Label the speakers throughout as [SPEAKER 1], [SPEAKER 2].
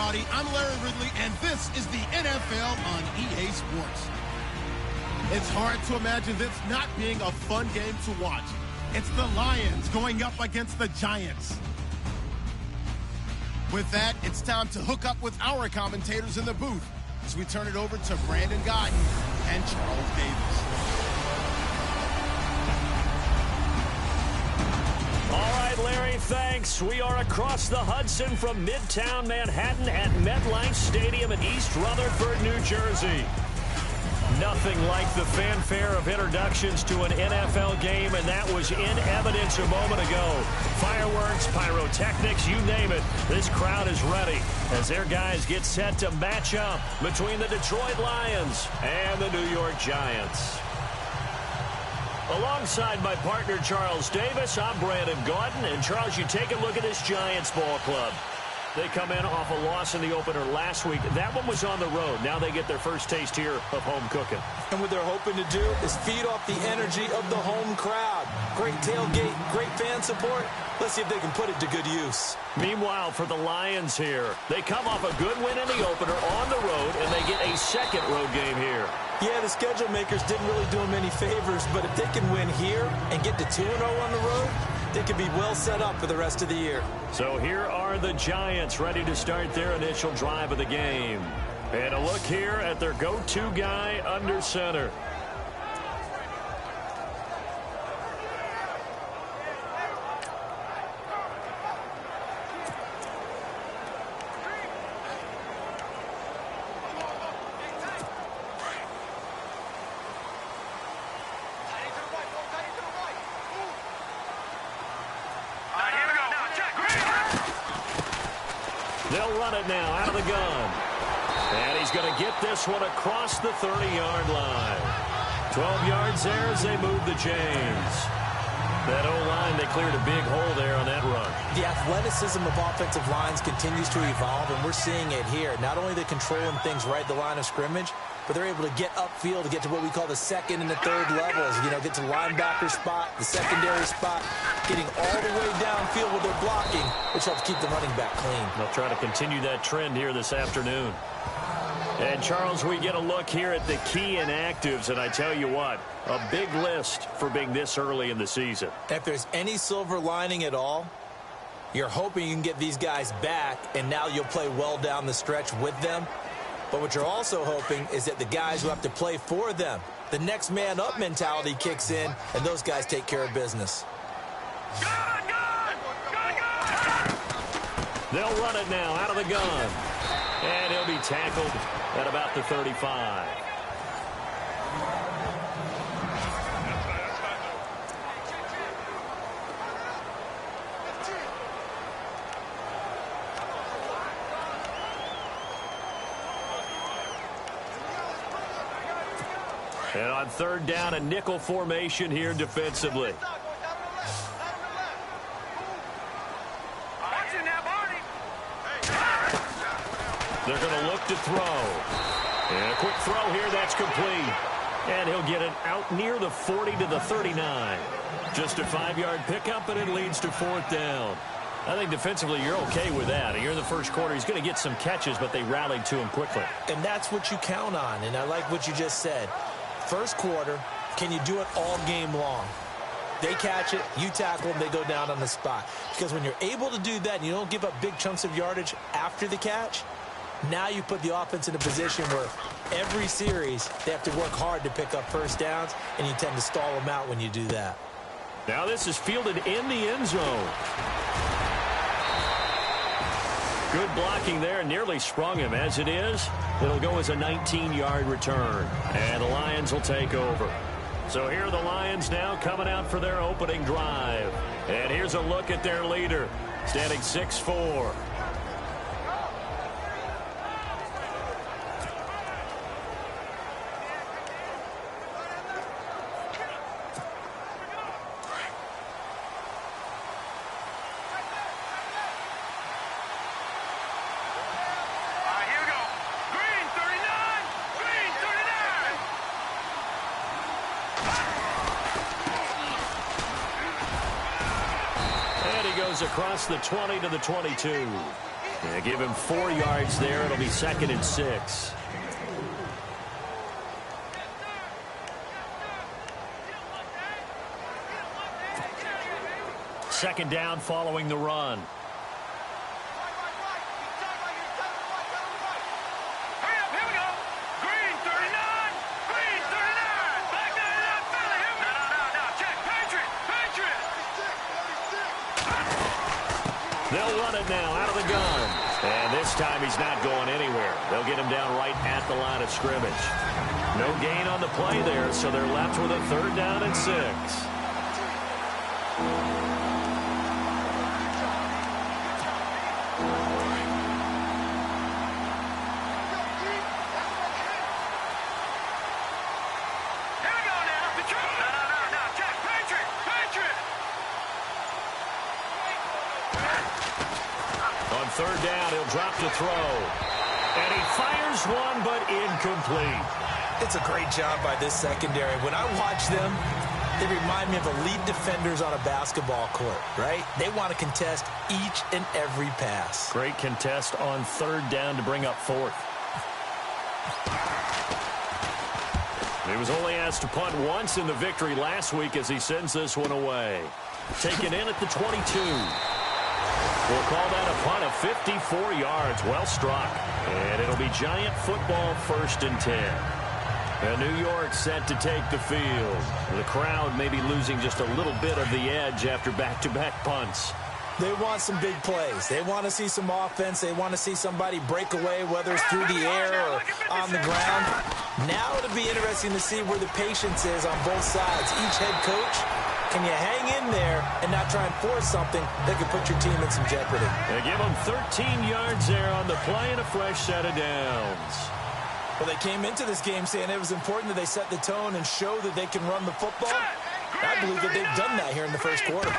[SPEAKER 1] everybody. I'm Larry Ridley, and this is the NFL on EA Sports. It's hard to imagine this not being a fun game to watch. It's the Lions going up against the Giants. With that, it's time to hook up with our commentators in the booth as we turn it over to Brandon Godden and Charles Davis.
[SPEAKER 2] All right, Larry, thanks. We are across the Hudson from Midtown Manhattan at MetLife Stadium in East Rutherford, New Jersey. Nothing like the fanfare of introductions to an NFL game, and that was in evidence a moment ago. Fireworks, pyrotechnics, you name it. This crowd is ready as their guys get set to match up between the Detroit Lions and the New York Giants. Alongside my partner, Charles Davis, I'm Brandon Gaudin. And, Charles, you take a look at this Giants ball club. They come in off a loss in the opener last week. That one was on the road. Now they get their first taste here of home cooking.
[SPEAKER 3] And what they're hoping to do is feed off the energy of the home crowd. Great tailgate, great fan support. Let's see if they can put it to good use.
[SPEAKER 2] Meanwhile, for the Lions here, they come off a good win in the opener on the road, and they get a second road game here.
[SPEAKER 3] Yeah, the schedule makers didn't really do them any favors, but if they can win here and get to 2-0 on the road, they could be well set up for the rest of the year.
[SPEAKER 2] So here are the Giants ready to start their initial drive of the game. And a look here at their go-to guy under center. They'll run it now out of the gun. And he's going to get this one across the 30-yard line. 12 yards there as they move the chains. That O-line, they cleared a big hole there on that run.
[SPEAKER 3] The athleticism of offensive lines continues to evolve, and we're seeing it here. Not only are they controlling things right at the line of scrimmage, but they're able to get upfield to get to what we call the second and the third levels. You know, get to the linebacker spot, the secondary spot, getting all the way downfield with their blocking, which helps keep the running back clean.
[SPEAKER 2] They'll try to continue that trend here this afternoon. And, Charles, we get a look here at the key inactives, and I tell you what, a big list for being this early in the season.
[SPEAKER 3] If there's any silver lining at all, you're hoping you can get these guys back, and now you'll play well down the stretch with them. But what you're also hoping is that the guys who have to play for them, the next man up mentality kicks in, and those guys take care of business.
[SPEAKER 2] They'll run it now out of the gun. And he'll be tackled at about the 35. And on third down, a nickel formation here defensively. They're going to look to throw. And a quick throw here, that's complete. And he'll get it out near the 40 to the 39. Just a 5-yard pickup, and it leads to fourth down. I think defensively you're okay with that. Here in the first quarter, he's going to get some catches, but they rallied to him quickly.
[SPEAKER 3] And that's what you count on, and I like what you just said. First quarter, can you do it all game long? They catch it, you tackle them, they go down on the spot. Because when you're able to do that and you don't give up big chunks of yardage after the catch, now you put the offense in a position where every series they have to work hard to pick up first downs, and you tend to stall them out when you do that.
[SPEAKER 2] Now this is fielded in the end zone. Good blocking there, nearly sprung him. As it is, it'll go as a 19-yard return. And the Lions will take over. So here are the Lions now coming out for their opening drive. And here's a look at their leader, standing 6'4". Across the 20 to the 22. Yeah, give him 4 yards there. It'll be 2nd and 6. Second down following the run. They'll run it now out of the gun. And this time he's not going anywhere. They'll get him down right at the line of scrimmage. No gain on the play there, so they're left with a 3rd down and 6. On 3rd down, he'll drop to throw. And he fires one, but incomplete.
[SPEAKER 3] It's a great job by this secondary. When I watch them, they remind me of elite defenders on a basketball court, right? They want to contest each and every pass.
[SPEAKER 2] Great contest on 3rd down to bring up 4th. He was only asked to punt once in the victory last week as he sends this one away. Taken in at the 22. We'll call that a punt of 54 yards. Well struck. And it'll be Giant football 1st and 10. And New York set to take the field. The crowd may be losing just a little bit of the edge after back-to-back punts.
[SPEAKER 3] They want some big plays. They want to see some offense. They want to see somebody break away, whether it's through the air or on the ground. Now it'll be interesting to see where the patience is on both sides. Each head coach, can you hang in there and not try and force something that could put your team in some jeopardy?
[SPEAKER 2] They give them 13 yards there on the play and a fresh set of downs.
[SPEAKER 3] Well, they came into this game saying it was important that they set the tone and show that they can run the football. I believe that they've done that here in the first quarter.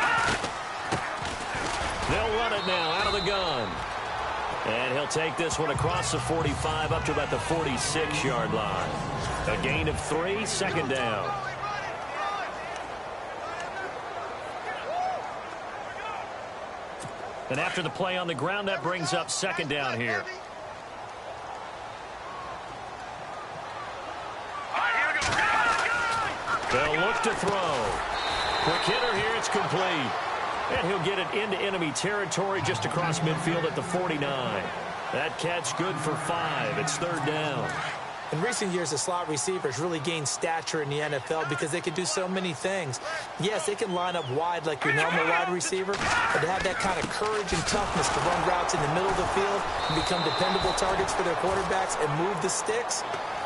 [SPEAKER 2] They'll run it now out of the gun. And he'll take this one across the 45 up to about the 46-yard line. A gain of 3, 2nd down. And after the play on the ground, that brings up 2nd down here. They'll look to throw. Quick hitter here, it's complete. And he'll get it into enemy territory just across midfield at the 49. That catch good for 5. It's 3rd down.
[SPEAKER 3] In recent years, the slot receivers really gained stature in the NFL because they can do so many things. Yes, they can line up wide like your normal wide receiver, but to have that kind of courage and toughness to run routes in the middle of the field and become dependable targets for their quarterbacks and move the sticks,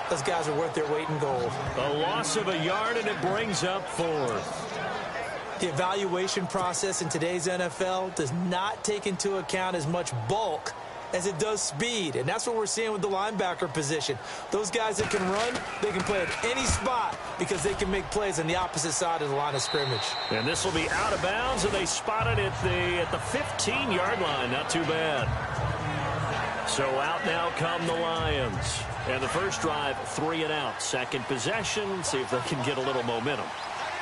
[SPEAKER 3] those guys are worth their weight in gold.
[SPEAKER 2] A loss of a yard, and it brings up 4th.
[SPEAKER 3] The evaluation process in today's NFL does not take into account as much bulk as it does speed, and that's what we're seeing with the linebacker position. Those guys that can run, they can play at any spot because they can make plays on the opposite side of the line of scrimmage.
[SPEAKER 2] And this will be out of bounds, and they spot it at the 15-yard line. Not too bad. So out now come the Lions. And the first drive, 3 and out. Second possession, see if they can get a little momentum.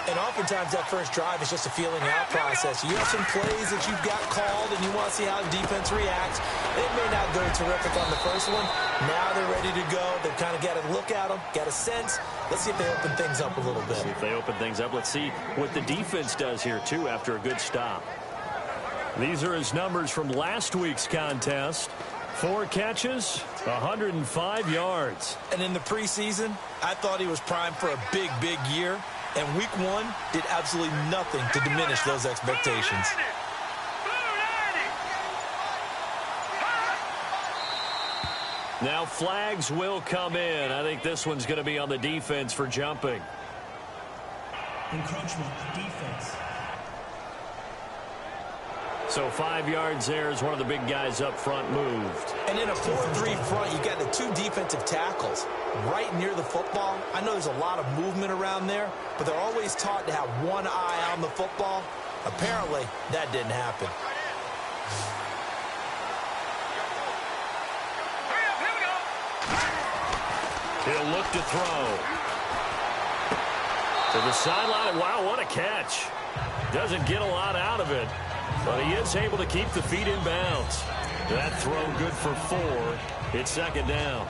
[SPEAKER 3] And oftentimes that first drive is just a feeling out process. You have some plays that you've got called and you want to see how the defense reacts. It may not go terrific on the first one. Now they're ready to go. They've kind of got to look at them, got a sense. Let's see if they open things up a little bit.
[SPEAKER 2] See if they open things up. Let's see what the defense does here, too, after a good stop. These are his numbers from last week's contest. 4 catches, 105 yards.
[SPEAKER 3] And in the preseason, I thought he was primed for a big, big year. And week 1 did absolutely nothing to diminish those expectations.
[SPEAKER 2] Now flags will come in. I think this one's going to be on the defense for jumping.
[SPEAKER 4] Encroachment, defense.
[SPEAKER 2] So 5 yards there as one of the big guys up front moved.
[SPEAKER 3] And in a 4-3 front, you got the 2 defensive tackles right near the football. I know there's a lot of movement around there, but they're always taught to have one eye on the football. Apparently, that didn't happen.
[SPEAKER 2] He'll look to throw. To the sideline. Wow, what a catch. Doesn't get a lot out of it. But he is able to keep the feet in bounds. That throw good for 4. It's second down.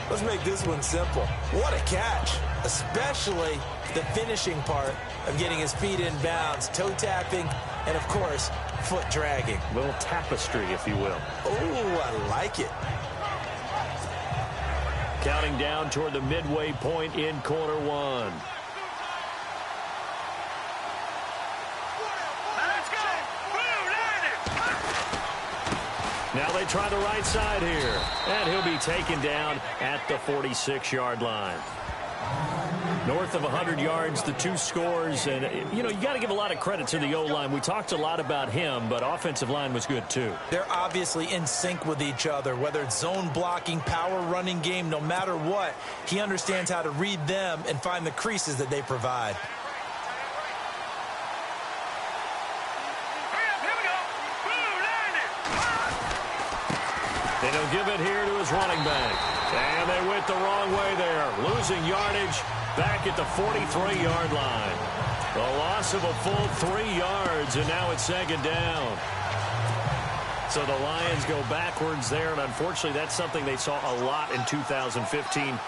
[SPEAKER 3] Let's make this one simple. What a catch, especially the finishing part of getting his feet in bounds, toe tapping, and, of course, foot dragging.
[SPEAKER 2] A little tapestry, if you will.
[SPEAKER 3] Oh, I like it.
[SPEAKER 2] Counting down toward the midway point in quarter 1. Now they try the right side here. And he'll be taken down at the 46-yard line. North of 100 yards, the 2 scores. And, you know, you got to give a lot of credit to the O-line. We talked a lot about him, but offensive line was good, too.
[SPEAKER 3] They're obviously in sync with each other, whether it's zone blocking, power running game, no matter what. He understands how to read them and find the creases that they provide.
[SPEAKER 2] And he'll give it here to his running back. And they went the wrong way there. Losing yardage back at the 43-yard line. The loss of a full 3 yards, and now it's second down. So the Lions go backwards there, and unfortunately that's something they saw a lot in 2015.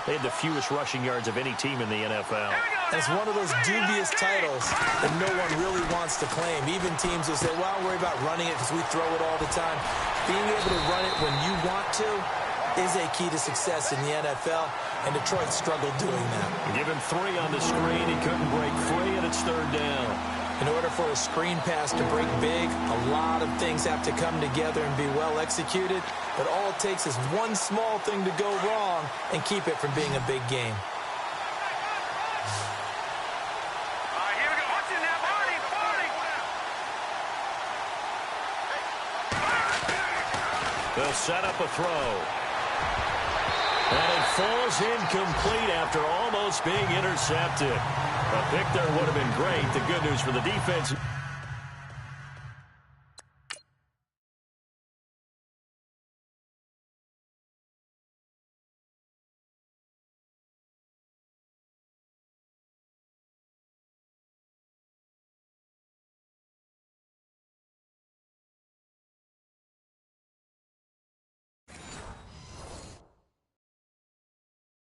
[SPEAKER 2] They had the fewest rushing yards of any team in the NFL.
[SPEAKER 3] And it's one of those dubious titles that no one really wants to claim. Even teams will say, well, I'll worry about running it because we throw it all the time. Being able to run it when you want to is a key to success in the NFL, and Detroit struggled doing that.
[SPEAKER 2] Give him 3 on the screen. He couldn't break free, and it's third down.
[SPEAKER 3] In order for a screen pass to break big, a lot of things have to come together and be well executed, but all it takes is one small thing to go wrong and keep it from being a big game.
[SPEAKER 2] They'll set up a throw. And it falls incomplete after almost being intercepted. A pick there would have been great. The good news for the defense.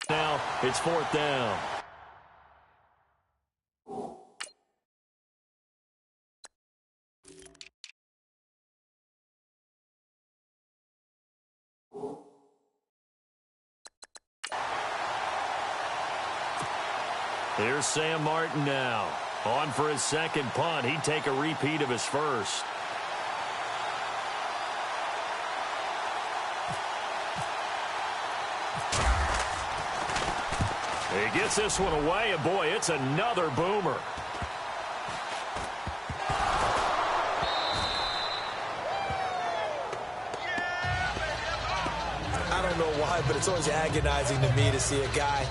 [SPEAKER 2] Now it's fourth down. Here's Sam Martin now. On for his second punt. He'd take a repeat of his first. He gets this one away, and boy, it's another boomer.
[SPEAKER 3] I don't know why, but it's always agonizing to me to see a guy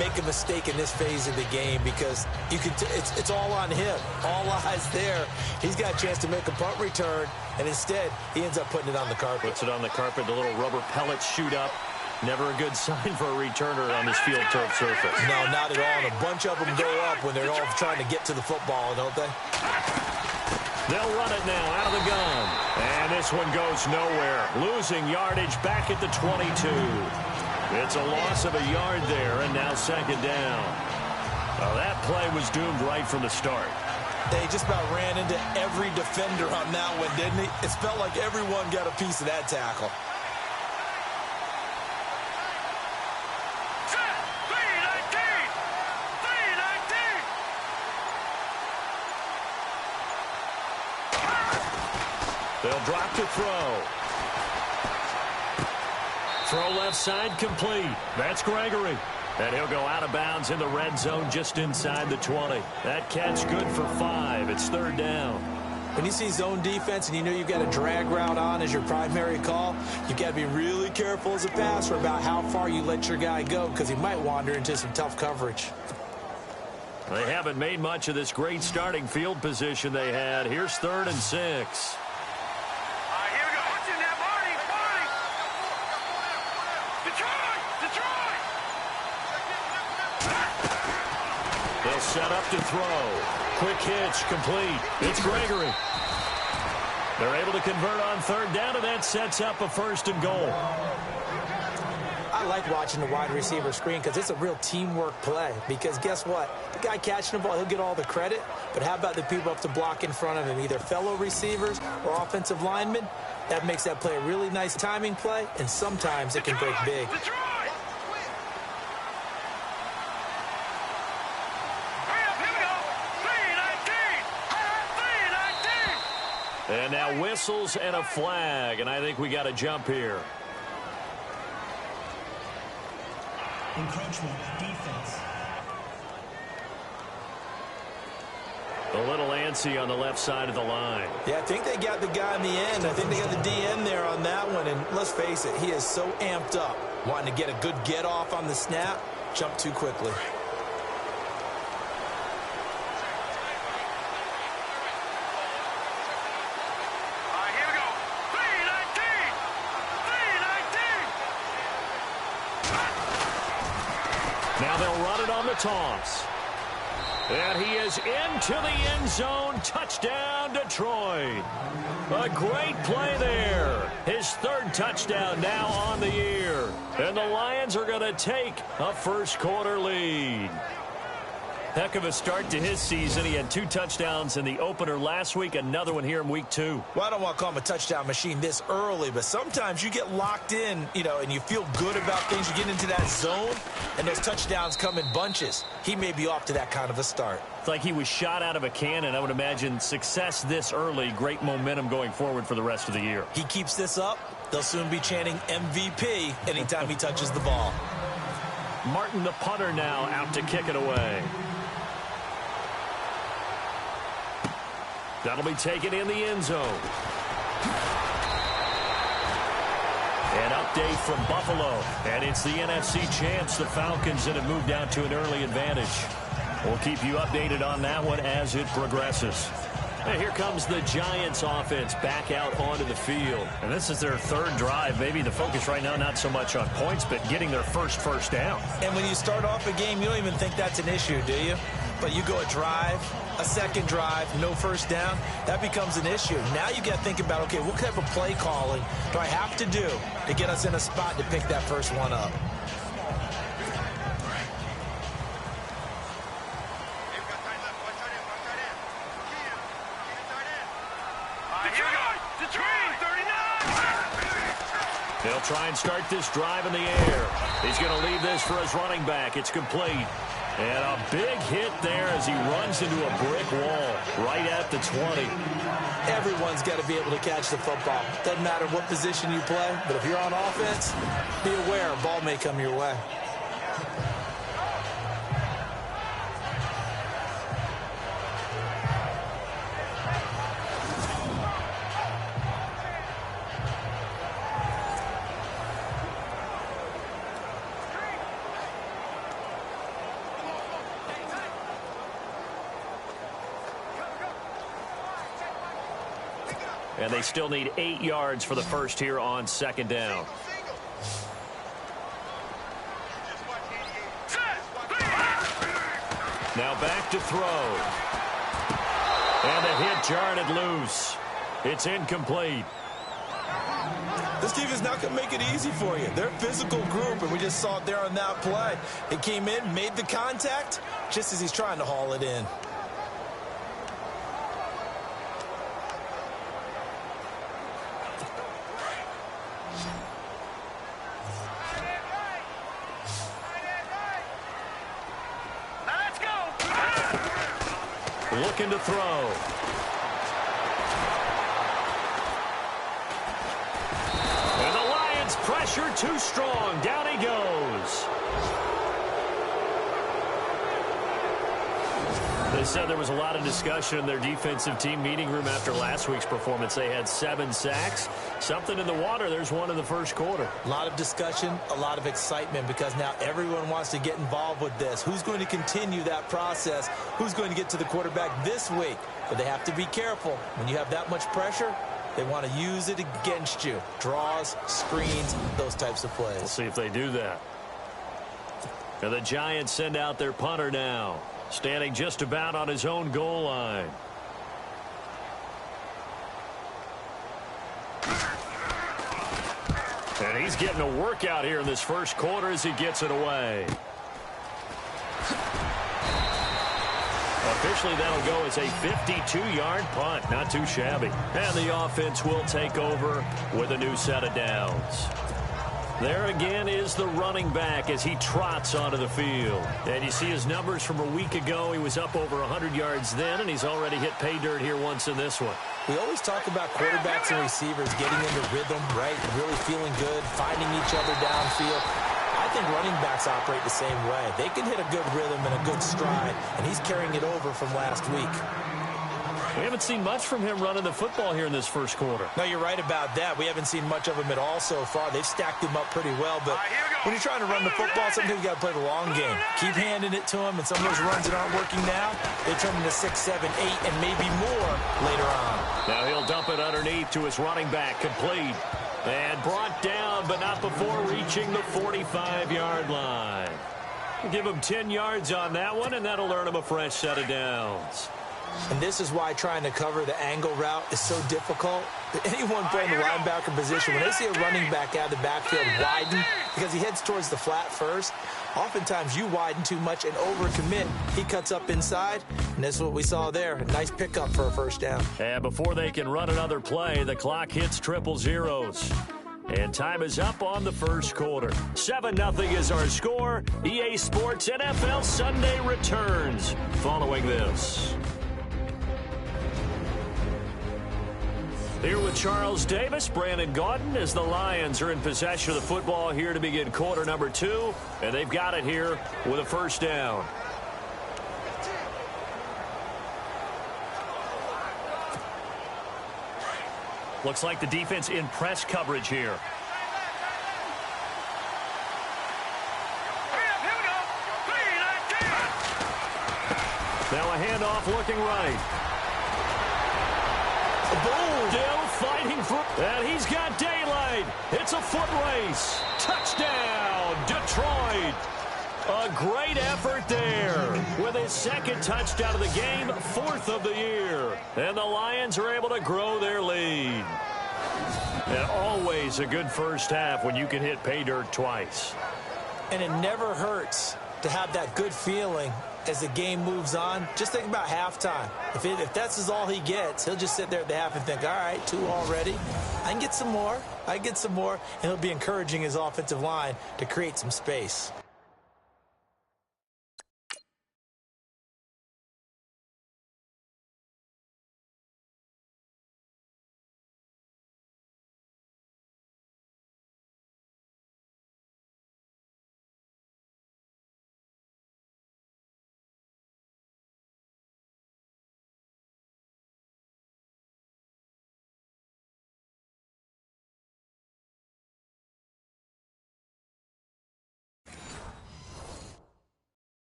[SPEAKER 3] make a mistake in this phase of the game, because you can it's all on him. All eyes there. He's got a chance to make a punt return, and instead he ends up putting it on the carpet.
[SPEAKER 2] Puts it on the carpet. The little rubber pellets shoot up. Never a good sign for a returner on this field turf surface.
[SPEAKER 3] No, not at all. And a bunch of them go up when they're all trying to get to the football, don't they?
[SPEAKER 2] They'll run it now out of the gun. And this one goes nowhere. Losing yardage back at the 22. It's a loss of a yard there, and now second down. Well, that play was doomed right from the start.
[SPEAKER 3] They just about ran into every defender on that one, didn't he? It felt like everyone got a piece of that tackle.
[SPEAKER 2] They'll drop to throw. Throw left side complete. That's Gregory. And he'll go out of bounds in the red zone just inside the 20. That catch good for 5. It's third down.
[SPEAKER 3] When you see zone defense and you know you've got a drag route on as your primary call, you've got to be really careful as a passer about how far you let your guy go, because he might wander into some tough coverage.
[SPEAKER 2] They haven't made much of this great starting field position they had. Here's 3rd and 6. They'll set up to throw. Quick hitch, complete. It's Gregory. They're able to convert on third down, and that sets up a 1st and goal.
[SPEAKER 3] I like watching the wide receiver screen because it's a real teamwork play. Because guess what? The guy catching the ball, he'll get all the credit. But how about the people up to block in front of him, either fellow receivers or offensive linemen? That makes that play a really nice timing play, and sometimes it can break big.
[SPEAKER 2] And now whistles and a flag, and I think we got a jump here.
[SPEAKER 4] Encroachment, defense.
[SPEAKER 2] A little antsy on the left side of the line.
[SPEAKER 3] Yeah, I think they got the guy in the end. I think they got the DN there on that one, and let's face it, he is so amped up, wanting to get a good get off on the snap, jump too quickly.
[SPEAKER 2] Now they'll run it on the toss. And he is into the end zone. Touchdown, Detroit. A great play there. His 3rd touchdown now on the year. And the Lions are going to take a first-quarter lead. Heck of a start to his season. He had 2 touchdowns in the opener last week, another one here in week 2.
[SPEAKER 3] Well, I don't want to call him a touchdown machine this early, but sometimes you get locked in, and you feel good about things. You get into that zone, and those touchdowns come in bunches. He may be off to that kind of a start.
[SPEAKER 2] It's like he was shot out of a cannon. I would imagine success this early, great momentum going forward for the rest of the year.
[SPEAKER 3] He keeps this up, they'll soon be chanting MVP anytime he touches the ball.
[SPEAKER 2] Martin, the punter, now out to kick it away. That'll be taken in the end zone. An update from Buffalo. And it's the NFC champs, the Falcons, that have moved out to an early advantage. We'll keep you updated on that one as it progresses. And here comes the Giants offense back out onto the field. And this is their 3rd drive. Maybe the focus right now not so much on points, but getting their first down.
[SPEAKER 3] And when you start off a game, you don't even think that's an issue, do you? But you go a drive, a 2nd drive, no first down, that becomes an issue. Now you got to think about, okay, what type of play calling do I have to do to get us in a spot to pick that first one up?
[SPEAKER 2] They'll try and start this drive in the air. He's going to leave this for his running back. It's complete. And a big hit there as he runs into a brick wall right at the 20.
[SPEAKER 3] Everyone's got to be able to catch the football. Doesn't matter what position you play, but if you're on offense, be aware a ball may come your way.
[SPEAKER 2] And they still need 8 yards for the first here on 2nd down. Now back to throw. And the hit jarred it loose. It's incomplete.
[SPEAKER 3] This team is not going to make it easy for you. They're a physical group, and we just saw it there on that play. It came in, made the contact, just as he's trying to haul it in.
[SPEAKER 2] Looking to throw. And the Lions pressure too strong. Down he goes. They said there was a lot of discussion in their defensive team meeting room after last week's performance. They had 7 sacks. Something in the water. There's one in the first quarter.
[SPEAKER 3] A lot of discussion, a lot of excitement, because now everyone wants to get involved with this. Who's going to continue that process? Who's going to get to the quarterback this week? But they have to be careful. When you have that much pressure, they want to use it against you. Draws, screens, those types of plays.
[SPEAKER 2] We'll see if they do that. And the Giants send out their punter now, standing just about on his own goal line. And he's getting a workout here in this first quarter as he gets it away. Officially, that'll go as a 52-yard punt. Not too shabby. And the offense will take over with a new set of downs. There again is the running back as he trots onto the field. And you see his numbers from a week ago. He was up over 100 yards then, and he's already hit pay dirt here once in this one.
[SPEAKER 3] We always talk about quarterbacks and receivers getting into rhythm, right? Really feeling good, finding each other downfield. I think running backs operate the same way. They can hit a good rhythm and a good stride, and he's carrying it over from last week.
[SPEAKER 2] We haven't seen much from him running the football here in this first quarter.
[SPEAKER 3] No, you're right about that. We haven't seen much of him at all so far. They've stacked him up pretty well, but when you're trying to run the football, sometimes you got to play the long game. Keep handing it to him, and some of those runs that aren't working now, they turn into 6, 7, 8, and maybe more later on.
[SPEAKER 2] Now he'll dump it underneath to his running back, complete. And brought down, but not before reaching the 45-yard line. Give him 10 yards on that one, and that'll earn him a fresh set of downs.
[SPEAKER 3] And this is why trying to cover the angle route is so difficult. Anyone playing the linebacker position, when they see a running back out of the backfield widen because he heads towards the flat first, oftentimes you widen too much and overcommit. He cuts up inside, and that's what we saw there. A nice pickup for a first down.
[SPEAKER 2] And before they can run another play, the clock hits 000. And time is up on the first quarter. 7-0 is our score. EA Sports NFL Sunday returns following this. Here with Charles Davis, Brandon Gaudin, as the Lions are in possession of the football here to begin quarter number 2. And they've got it here with a first down. Looks like the defense in press coverage here. Now a handoff looking right. Boom. Still fighting for... And he's got daylight. It's a foot race. Touchdown, Detroit. A great effort there with his second touchdown of the game, 4th of the year. And the Lions are able to grow their lead. And always a good first half when you can hit pay dirt twice.
[SPEAKER 3] And it never hurts to have that good feeling as the game moves on. Just think about halftime. If that's all he gets, he'll just sit there at the half and think, all right, 2 already. I can get some more. I can get some more. And he'll be encouraging his offensive line to create some space.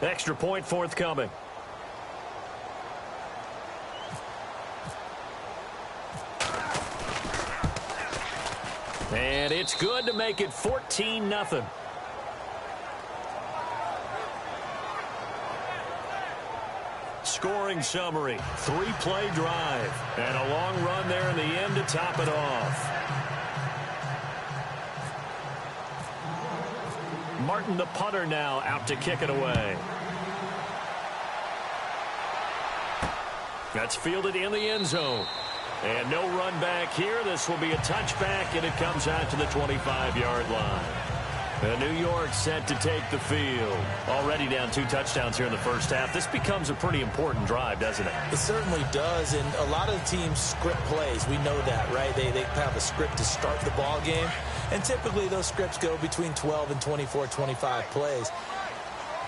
[SPEAKER 2] Extra point forthcoming. And it's good to make it 14-0. Scoring summary, 3-play drive, and a long run there in the end to top it off. Martin, the punter, now out to kick it away. That's fielded in the end zone. And no run back here. This will be a touchback, and it comes out to the 25-yard line. New York set to take the field. Already down 2 touchdowns here in the first half. This becomes a pretty important drive, doesn't it?
[SPEAKER 3] It certainly does, and a lot of the teams script plays. We know that, right? They have a script to start the ball game, and typically those scripts go between 12 and 24, 25 plays.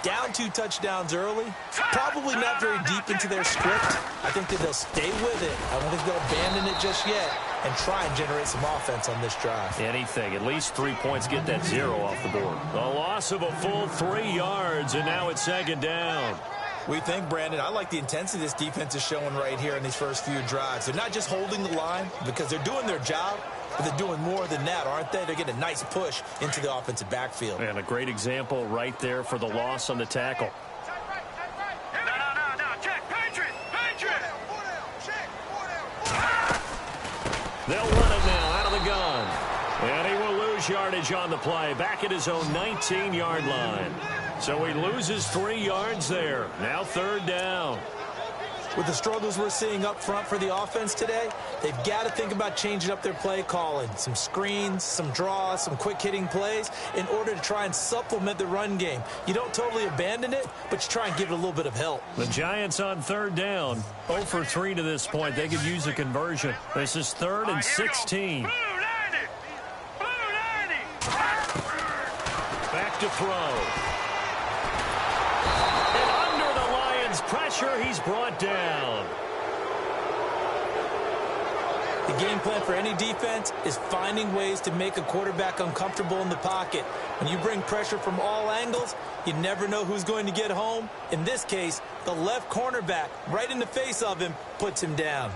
[SPEAKER 3] Down 2 touchdowns early, probably not very deep into their script. I think that they'll stay with it. I don't think they'll abandon it just yet and try and generate some offense on this drive.
[SPEAKER 2] Anything. At least 3 points, get that 0 off the board. A loss of a full 3 yards, and now it's second down.
[SPEAKER 3] We think, Brandon, I like the intensity this defense is showing right here in these first few drives. They're not just holding the line because they're doing their job, but they're doing more than that, aren't they? They're getting a nice push into the offensive backfield.
[SPEAKER 2] And a great example right there for the loss on the tackle. They'll run it now out of the gun. And he will lose yardage on the play, back at his own 19-yard line. So he loses 3 yards there. Now 3rd down.
[SPEAKER 3] With the struggles we're seeing up front for the offense today, they've got to think about changing up their play calling. Some screens, some draws, some quick-hitting plays in order to try and supplement the run game. You don't totally abandon it, but you try and give it a little bit of help.
[SPEAKER 2] The Giants on 3rd down. 0 for 3 to this point. They could use a conversion. This is 3rd and 16. Back to throw. Pressure, he's brought down.
[SPEAKER 3] The game plan for any defense is finding ways to make a quarterback uncomfortable in the pocket. When you bring pressure from all angles, you never know who's going to get home. In this case, the left cornerback, right in the face of him, puts him down.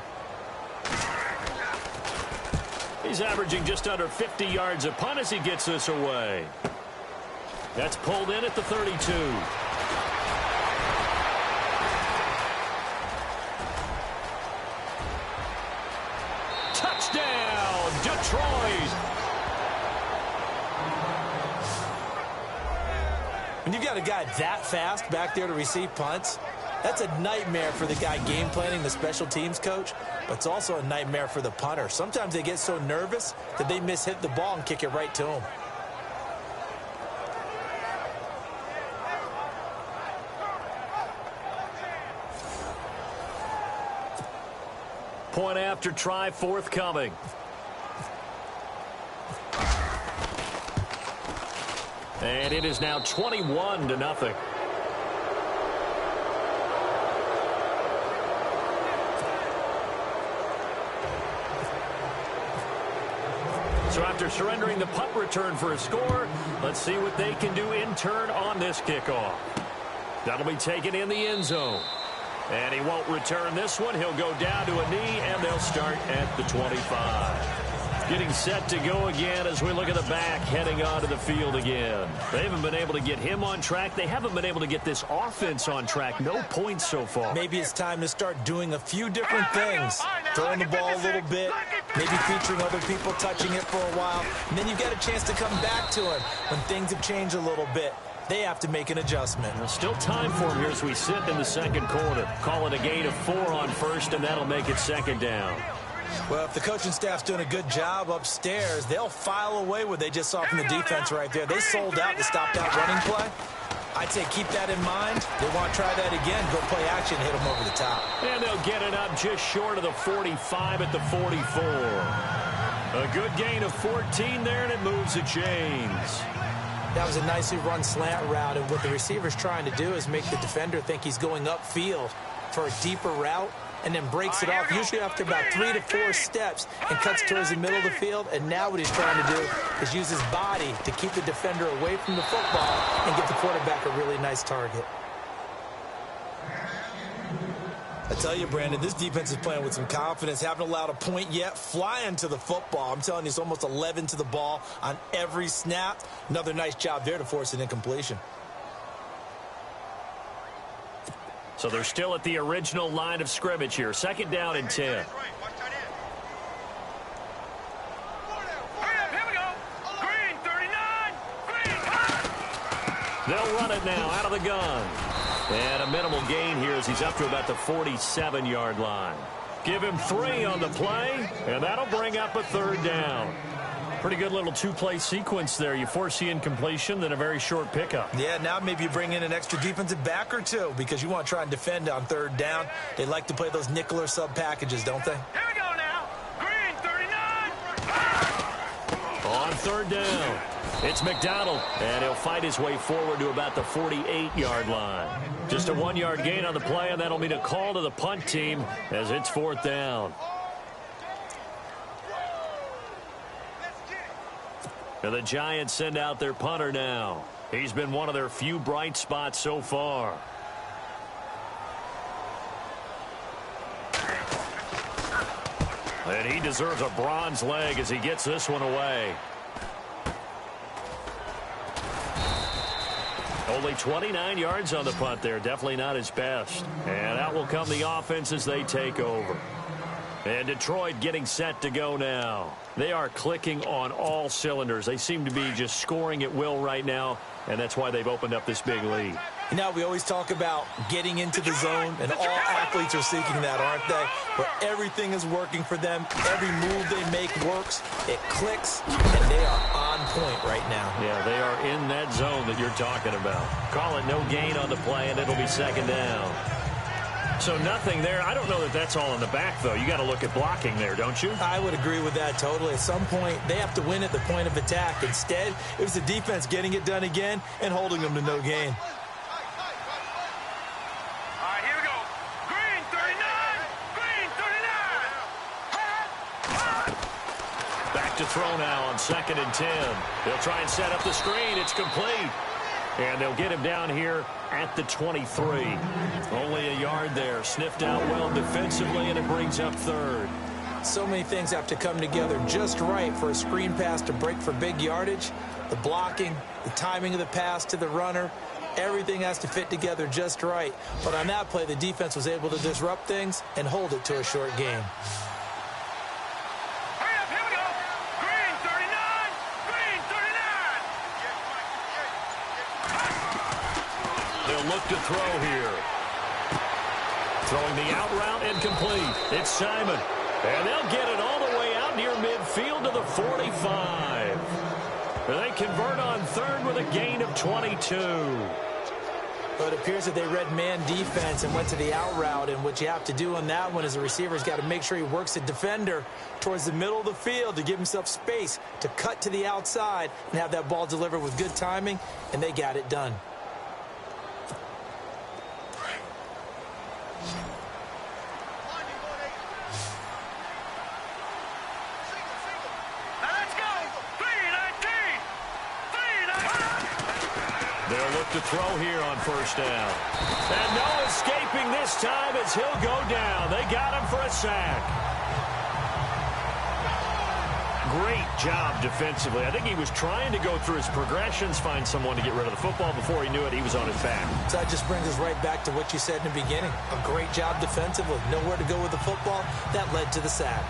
[SPEAKER 2] He's averaging just under 50 yards a punt as he gets this away. That's pulled in at the 32. Touchdown, Detroit.
[SPEAKER 3] When you've got a guy that fast back there to receive punts, that's a nightmare for the guy game planning, the special teams coach, but it's also a nightmare for the punter. Sometimes they get so nervous that they mishit the ball and kick it right to him.
[SPEAKER 2] Point after try forthcoming. And it is now 21-0. So after surrendering the punt return for a score, let's see what they can do in turn on this kickoff. That'll be taken in the end zone. And he won't return this one. He'll go down to a knee, and they'll start at the 25. Getting set to go again as we look at the back heading onto the field again. They haven't been able to get him on track. They haven't been able to get this offense on track. No points so far.
[SPEAKER 3] Maybe it's time to start doing a few different things. Throwing the ball a little bit, maybe featuring other people touching it for a while. And then you've got a chance to come back to him when things have changed a little bit. They have to make an adjustment.
[SPEAKER 2] There's still time for him here as we sit in the second quarter. Call it a gain of 4 on first, and that'll make it 2nd down.
[SPEAKER 3] Well, if the coaching staff's doing a good job upstairs, they'll file away what they just saw from the defense right there. They sold out to stop that running play. I'd say keep that in mind. They want to try that again, go play action, hit them over the top.
[SPEAKER 2] And they'll get it up just short of the 45 at the 44. A good gain of 14 there, and it moves the chains.
[SPEAKER 3] That was a nicely run slant route, and what the receiver's trying to do is make the defender think he's going upfield for a deeper route, and then breaks it off, usually after about 3 to 4 steps, and cuts towards the middle of the field. And now what he's trying to do is use his body to keep the defender away from the football and give the quarterback a really nice target. I tell you, Brandon, this defense is playing with some confidence. Haven't allowed a point yet. Flying to the football. I'm telling you, it's almost 11 to the ball on every snap. Another nice job there to force an incompletion.
[SPEAKER 2] So they're still at the original line of scrimmage here. 2nd down and 10. They'll run it now out of the gun. And a minimal gain here as he's up to about the 47-yard line. Give him 3 on the play, and that'll bring up a 3rd down. Pretty good little 2-play sequence there. You force the incompletion, then a very short pickup.
[SPEAKER 3] Yeah, now maybe you bring in an extra defensive back or 2 because you want to try and defend on 3rd down. They like to play those nickel or sub packages, don't they?
[SPEAKER 4] Here we go now. Green, 39.
[SPEAKER 2] On 3rd down, it's McDonald, and he'll fight his way forward to about the 48-yard line. Just a 1-yard gain on the play, and that'll mean a call to the punt team as it's 4th down. And the Giants send out their punter now. He's been one of their few bright spots so far. And he deserves a bronze leg as he gets this one away. Only 29 yards on the punt there. Definitely not his best. And out will come the offense as they take over. And Detroit getting set to go now. They are clicking on all cylinders. They seem to be just scoring at will right now, and that's why they've opened up this big lead.
[SPEAKER 3] You know, we always talk about getting into the zone, and all athletes are seeking that, aren't they? Where everything is working for them, every move they make works, it clicks, and they are on point right now.
[SPEAKER 2] Yeah, they are in that zone that you're talking about. Call it no gain on the play, and it'll be second down. So nothing there. I don't know that that's all in the back, though. You got to look at blocking there, don't you?
[SPEAKER 3] I would agree with that totally. At some point, they have to win at the point of attack. Instead, it was the defense getting it done again and holding them to no gain.
[SPEAKER 4] All right, here we go. Green 39. Green 39.
[SPEAKER 2] Back to throw now on 2nd and 10. They'll try and set up the screen. It's complete. And they'll get him down here at the 23. Only a yard there. Sniffed out well defensively, and it brings up 3rd.
[SPEAKER 3] So many things have to come together just right for a screen pass to break for big yardage. The blocking, the timing of the pass to the runner, everything has to fit together just right. But on that play, the defense was able to disrupt things and hold it to a short game.
[SPEAKER 4] Hurry up, here we go. Green 39. Green 39.
[SPEAKER 2] They'll look to throw here. Throwing the out route incomplete. It's Simon. And they'll get it all the way out near midfield to the 45. And they convert on 3rd with a gain of 22.
[SPEAKER 3] But it appears that they read man defense and went to the out route. And what you have to do on that one is the receiver's got to make sure he works the defender towards the middle of the field to give himself space to cut to the outside and have that ball delivered with good timing. And they got it done.
[SPEAKER 2] They'll look to throw here on 1st down. And no escaping this time as he'll go down. They got him for a sack. Great job defensively. I think he was trying to go through his progressions, find someone to get rid of the football. Before he knew it, he was on his back.
[SPEAKER 3] So that just brings us right back to what you said in the beginning. A great job defensively. Nowhere to go with the football. That led to the sack.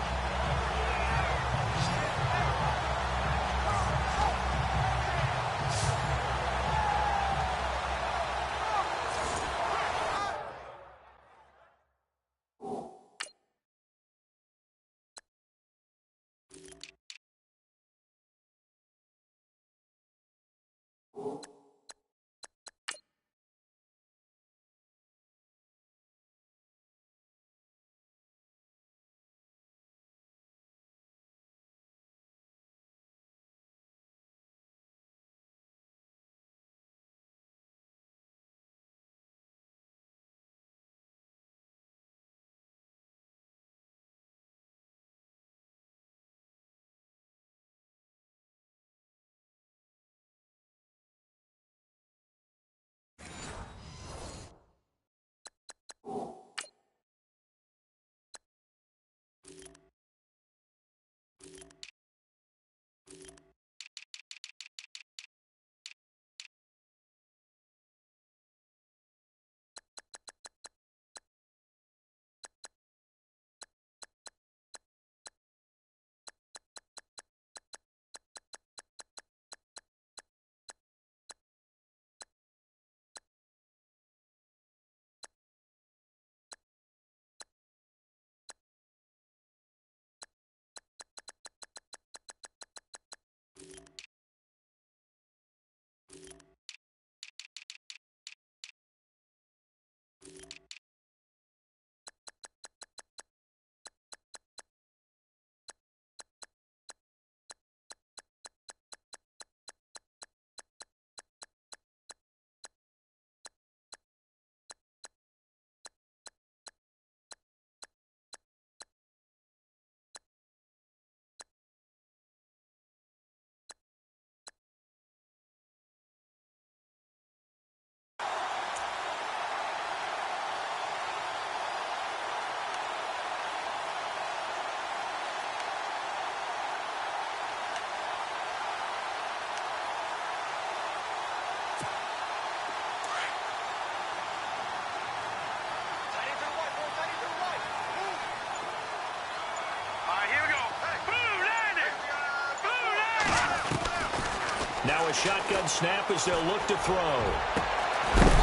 [SPEAKER 2] a shotgun snap as they'll look to throw.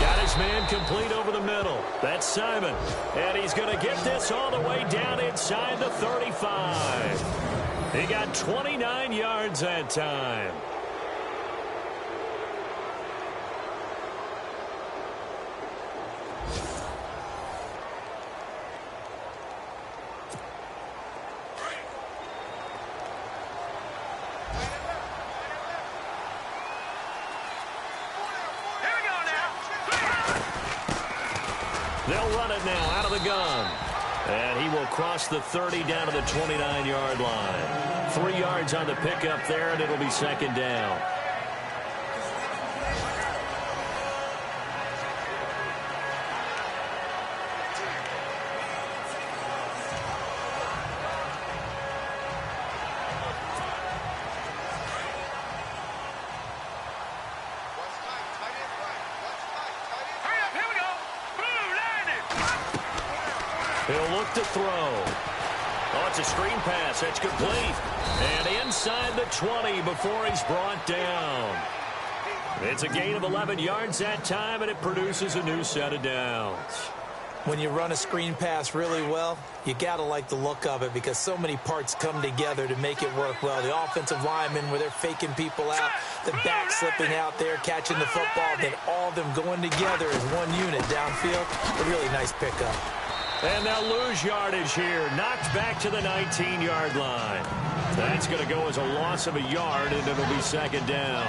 [SPEAKER 2] Got his man complete over the middle. That's Simon. And he's going to get this all the way down inside the 35. He got 29 yards that time. They'll run it now out of the gun. And he will cross the 30 down to the 29-yard line. 3 yards on the pickup there, and it'll be second down. He'll look to throw. Oh, it's a screen pass. That's complete. And inside the 20 before he's brought down. It's a gain of 11 yards that time, and it produces a new set of downs.
[SPEAKER 3] When you run a screen pass really well, you got to like the look of it because so many parts come together to make it work well. The offensive linemen, where they're faking people out, the back slipping out there, catching the football, then all of them going together as one unit downfield. A really nice pickup.
[SPEAKER 2] And they'll lose yardage here. Knocked back to the 19-yard line. That's going to go as a loss of a yard, and it'll be second down.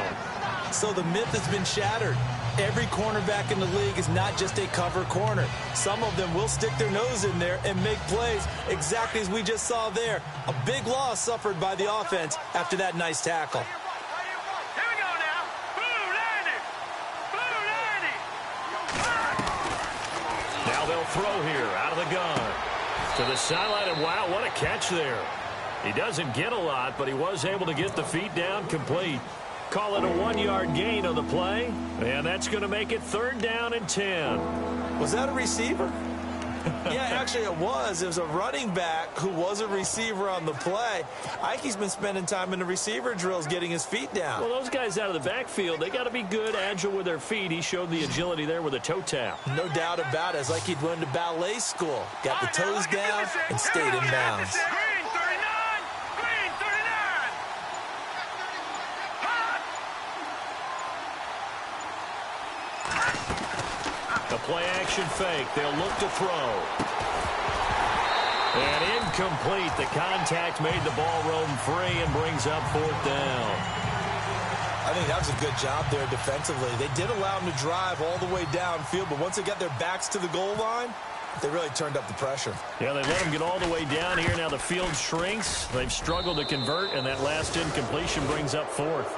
[SPEAKER 3] So the myth has been shattered. Every cornerback in the league is not just a cover corner. Some of them will stick their nose in there and make plays exactly as we just saw there. A big loss suffered by the offense after that nice tackle.
[SPEAKER 2] They'll throw here out of the gun to the sideline, and wow, what a catch there. He doesn't get a lot, but he was able to get the feet down complete. Call it a 1-yard gain on the play, and that's going to make it third down and 10.
[SPEAKER 3] Was that a receiver? Yeah, actually it was. It was a running back who was a receiver on the play. Ike's been spending time in the receiver drills getting his feet down.
[SPEAKER 2] Well, those guys out of the backfield, they got to be good, agile with their feet. He showed the agility there with a toe tap.
[SPEAKER 3] No doubt about it. It's like he'd went to ballet school. Got the toes down and stayed in bounds.
[SPEAKER 2] The play-action fake. They'll look to throw. And incomplete. The contact made the ball roam free and brings up fourth down.
[SPEAKER 3] I think that was a good job there defensively. They did allow them to drive all the way downfield, but once they got their backs to the goal line, they really turned up the pressure.
[SPEAKER 2] Yeah, they let them get all the way down here. Now the field shrinks. They've struggled to convert, and that last incompletion brings up fourth.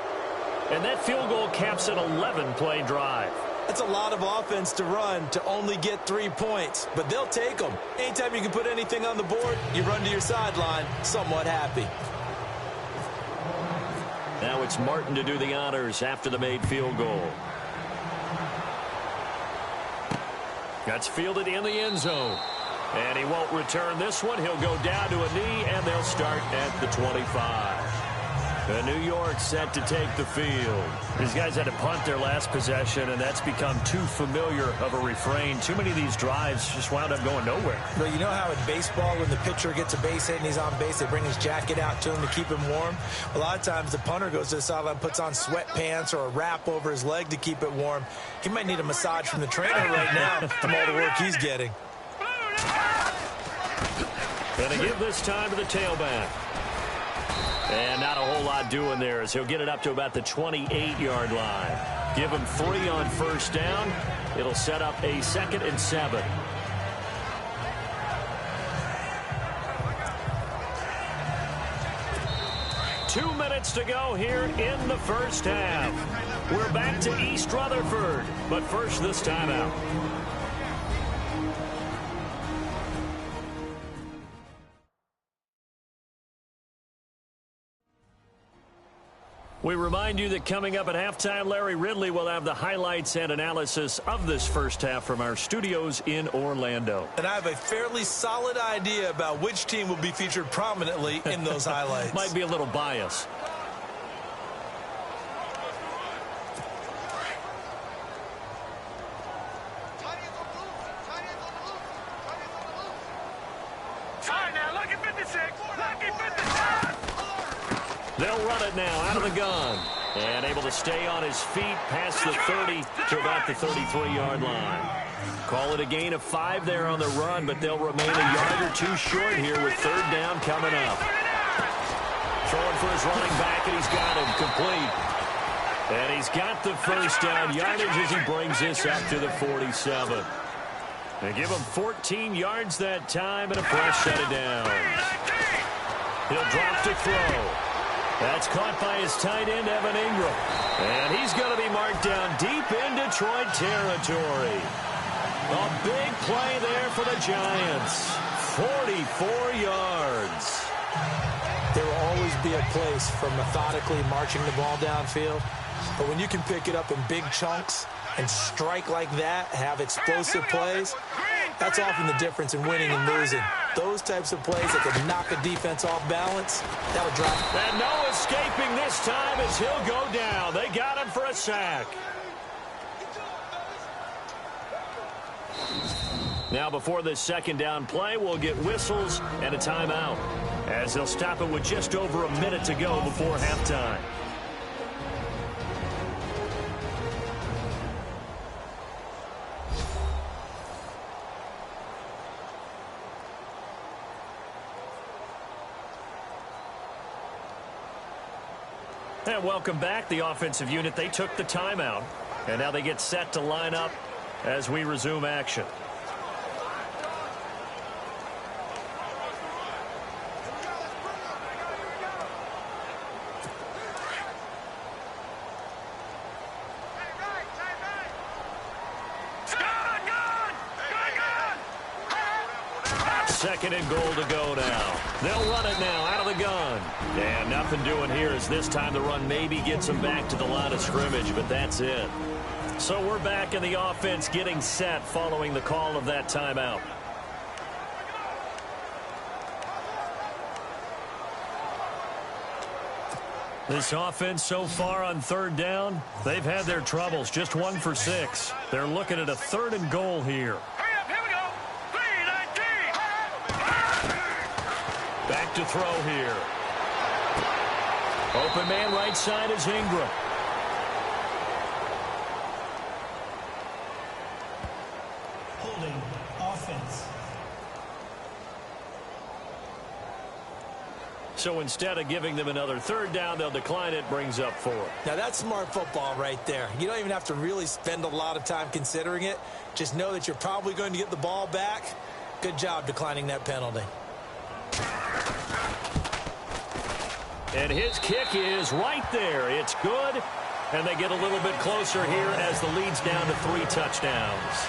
[SPEAKER 2] And that field goal caps an 11-play drive.
[SPEAKER 3] That's a lot of offense to run to only get 3 points, but they'll take them. Anytime you can put anything on the board, you run to your sideline somewhat happy.
[SPEAKER 2] Now it's Martin to do the honors after the made field goal. That's fielded in the end zone. And he won't return this one. He'll go down to a knee, and they'll start at the 25. New York set to take the field. These guys had to punt their last possession, and that's become too familiar of a refrain. Too many of these drives just wound up going nowhere.
[SPEAKER 3] Well, you know how in baseball, when the pitcher gets a base hit and he's on base, they bring his jacket out to him to keep him warm? A lot of times the punter goes to the sideline, puts on sweatpants or a wrap over his leg to keep it warm. He might need a massage from the trainer right now from all the work he's getting.
[SPEAKER 2] Going to give this time to the tailback. And not a whole lot doing there as he'll get it up to about the 28-yard line. Give him 3 on first down. It'll set up a 2nd and 7. Two minutes to go here in the first half. We're back to East Rutherford, but first this timeout. We remind you that coming up at halftime, Larry Ridley will have the highlights and analysis of this first half from our studios in Orlando.
[SPEAKER 3] And I have a fairly solid idea about which team will be featured prominently in those highlights.
[SPEAKER 2] Might be a little biased. They'll run it now out of the gun. And able to stay on his feet past the 30 to about the 33-yard line. Call it a gain of 5 there on the run, but they'll remain a yard or two short here with third down coming up. Throwing for his running back, and he's got him complete. And he's got the first down yardage as he brings this up to the 47. They give him 14 yards that time and a fresh set of downs. He'll drop to throw. That's caught by his tight end, Evan Ingram. And he's going to be marked down deep in Detroit territory. A big play there for the Giants. 44 yards.
[SPEAKER 3] There will always be a place for methodically marching the ball downfield. But when you can pick it up in big chunks and strike like that, have explosive plays, that's often the difference in winning and losing. Those types of plays that can knock a defense off balance, that'll drop.
[SPEAKER 2] And no escaping this time as he'll go down. They got him for a sack. Now before this second down play, we'll get whistles and a timeout, as they'll stop it with just over a minute to go before halftime. And welcome back, the offensive unit. They took the timeout, and now they get set to line up as we resume action. Second and goal to go now. They'll run it now out of the gun. And nothing doing here as this time the run maybe gets them back to the line of scrimmage, but that's it. So we're back in the offense getting set following the call of that timeout. This offense so far on third down, they've had their troubles. Just 1 for 6. They're looking at a third and goal here. Back to throw here. Open man right side is Ingram.
[SPEAKER 3] Holding offense.
[SPEAKER 2] So instead of giving them another third down, they'll decline it, brings up 4.
[SPEAKER 3] Now that's smart football right there. You don't even have to really spend a lot of time considering it. Just know that you're probably going to get the ball back. Good job declining that penalty.
[SPEAKER 2] And his kick is right there. It's good. And they get a little bit closer here as the lead's down to 3 touchdowns.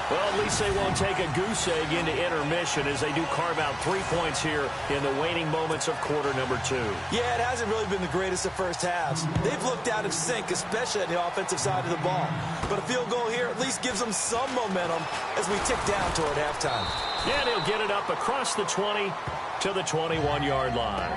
[SPEAKER 2] Well, at least they won't take a goose egg into intermission as they do carve out 3 points here in the waning moments of quarter number 2.
[SPEAKER 3] Yeah, it hasn't really been the greatest of first halves. They've looked out of sync, especially on the offensive side of the ball. But a field goal here at least gives them some momentum as we tick down toward halftime.
[SPEAKER 2] Yeah, and he'll get it up across the 20 to the 21-yard line.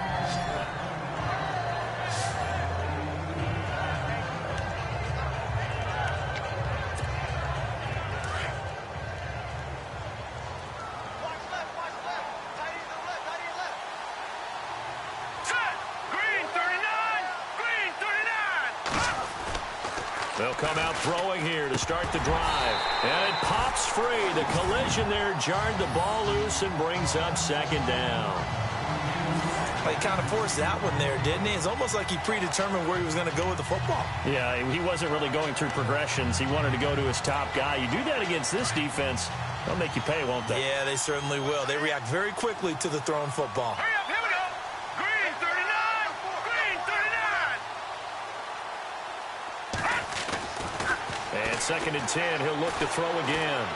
[SPEAKER 2] They'll come out throwing here to start the drive. And it pops free. The collision there jarred the ball loose and brings up second down.
[SPEAKER 3] Well, he kind of forced that one there, didn't he? It's almost like he predetermined where he was going to go with the football.
[SPEAKER 2] Yeah, he wasn't really going through progressions. He wanted to go to his top guy. You do that against this defense, they'll make you pay, won't they?
[SPEAKER 3] Yeah, they certainly will. They react very quickly to the thrown football.
[SPEAKER 2] And second and 10, he'll look to throw again.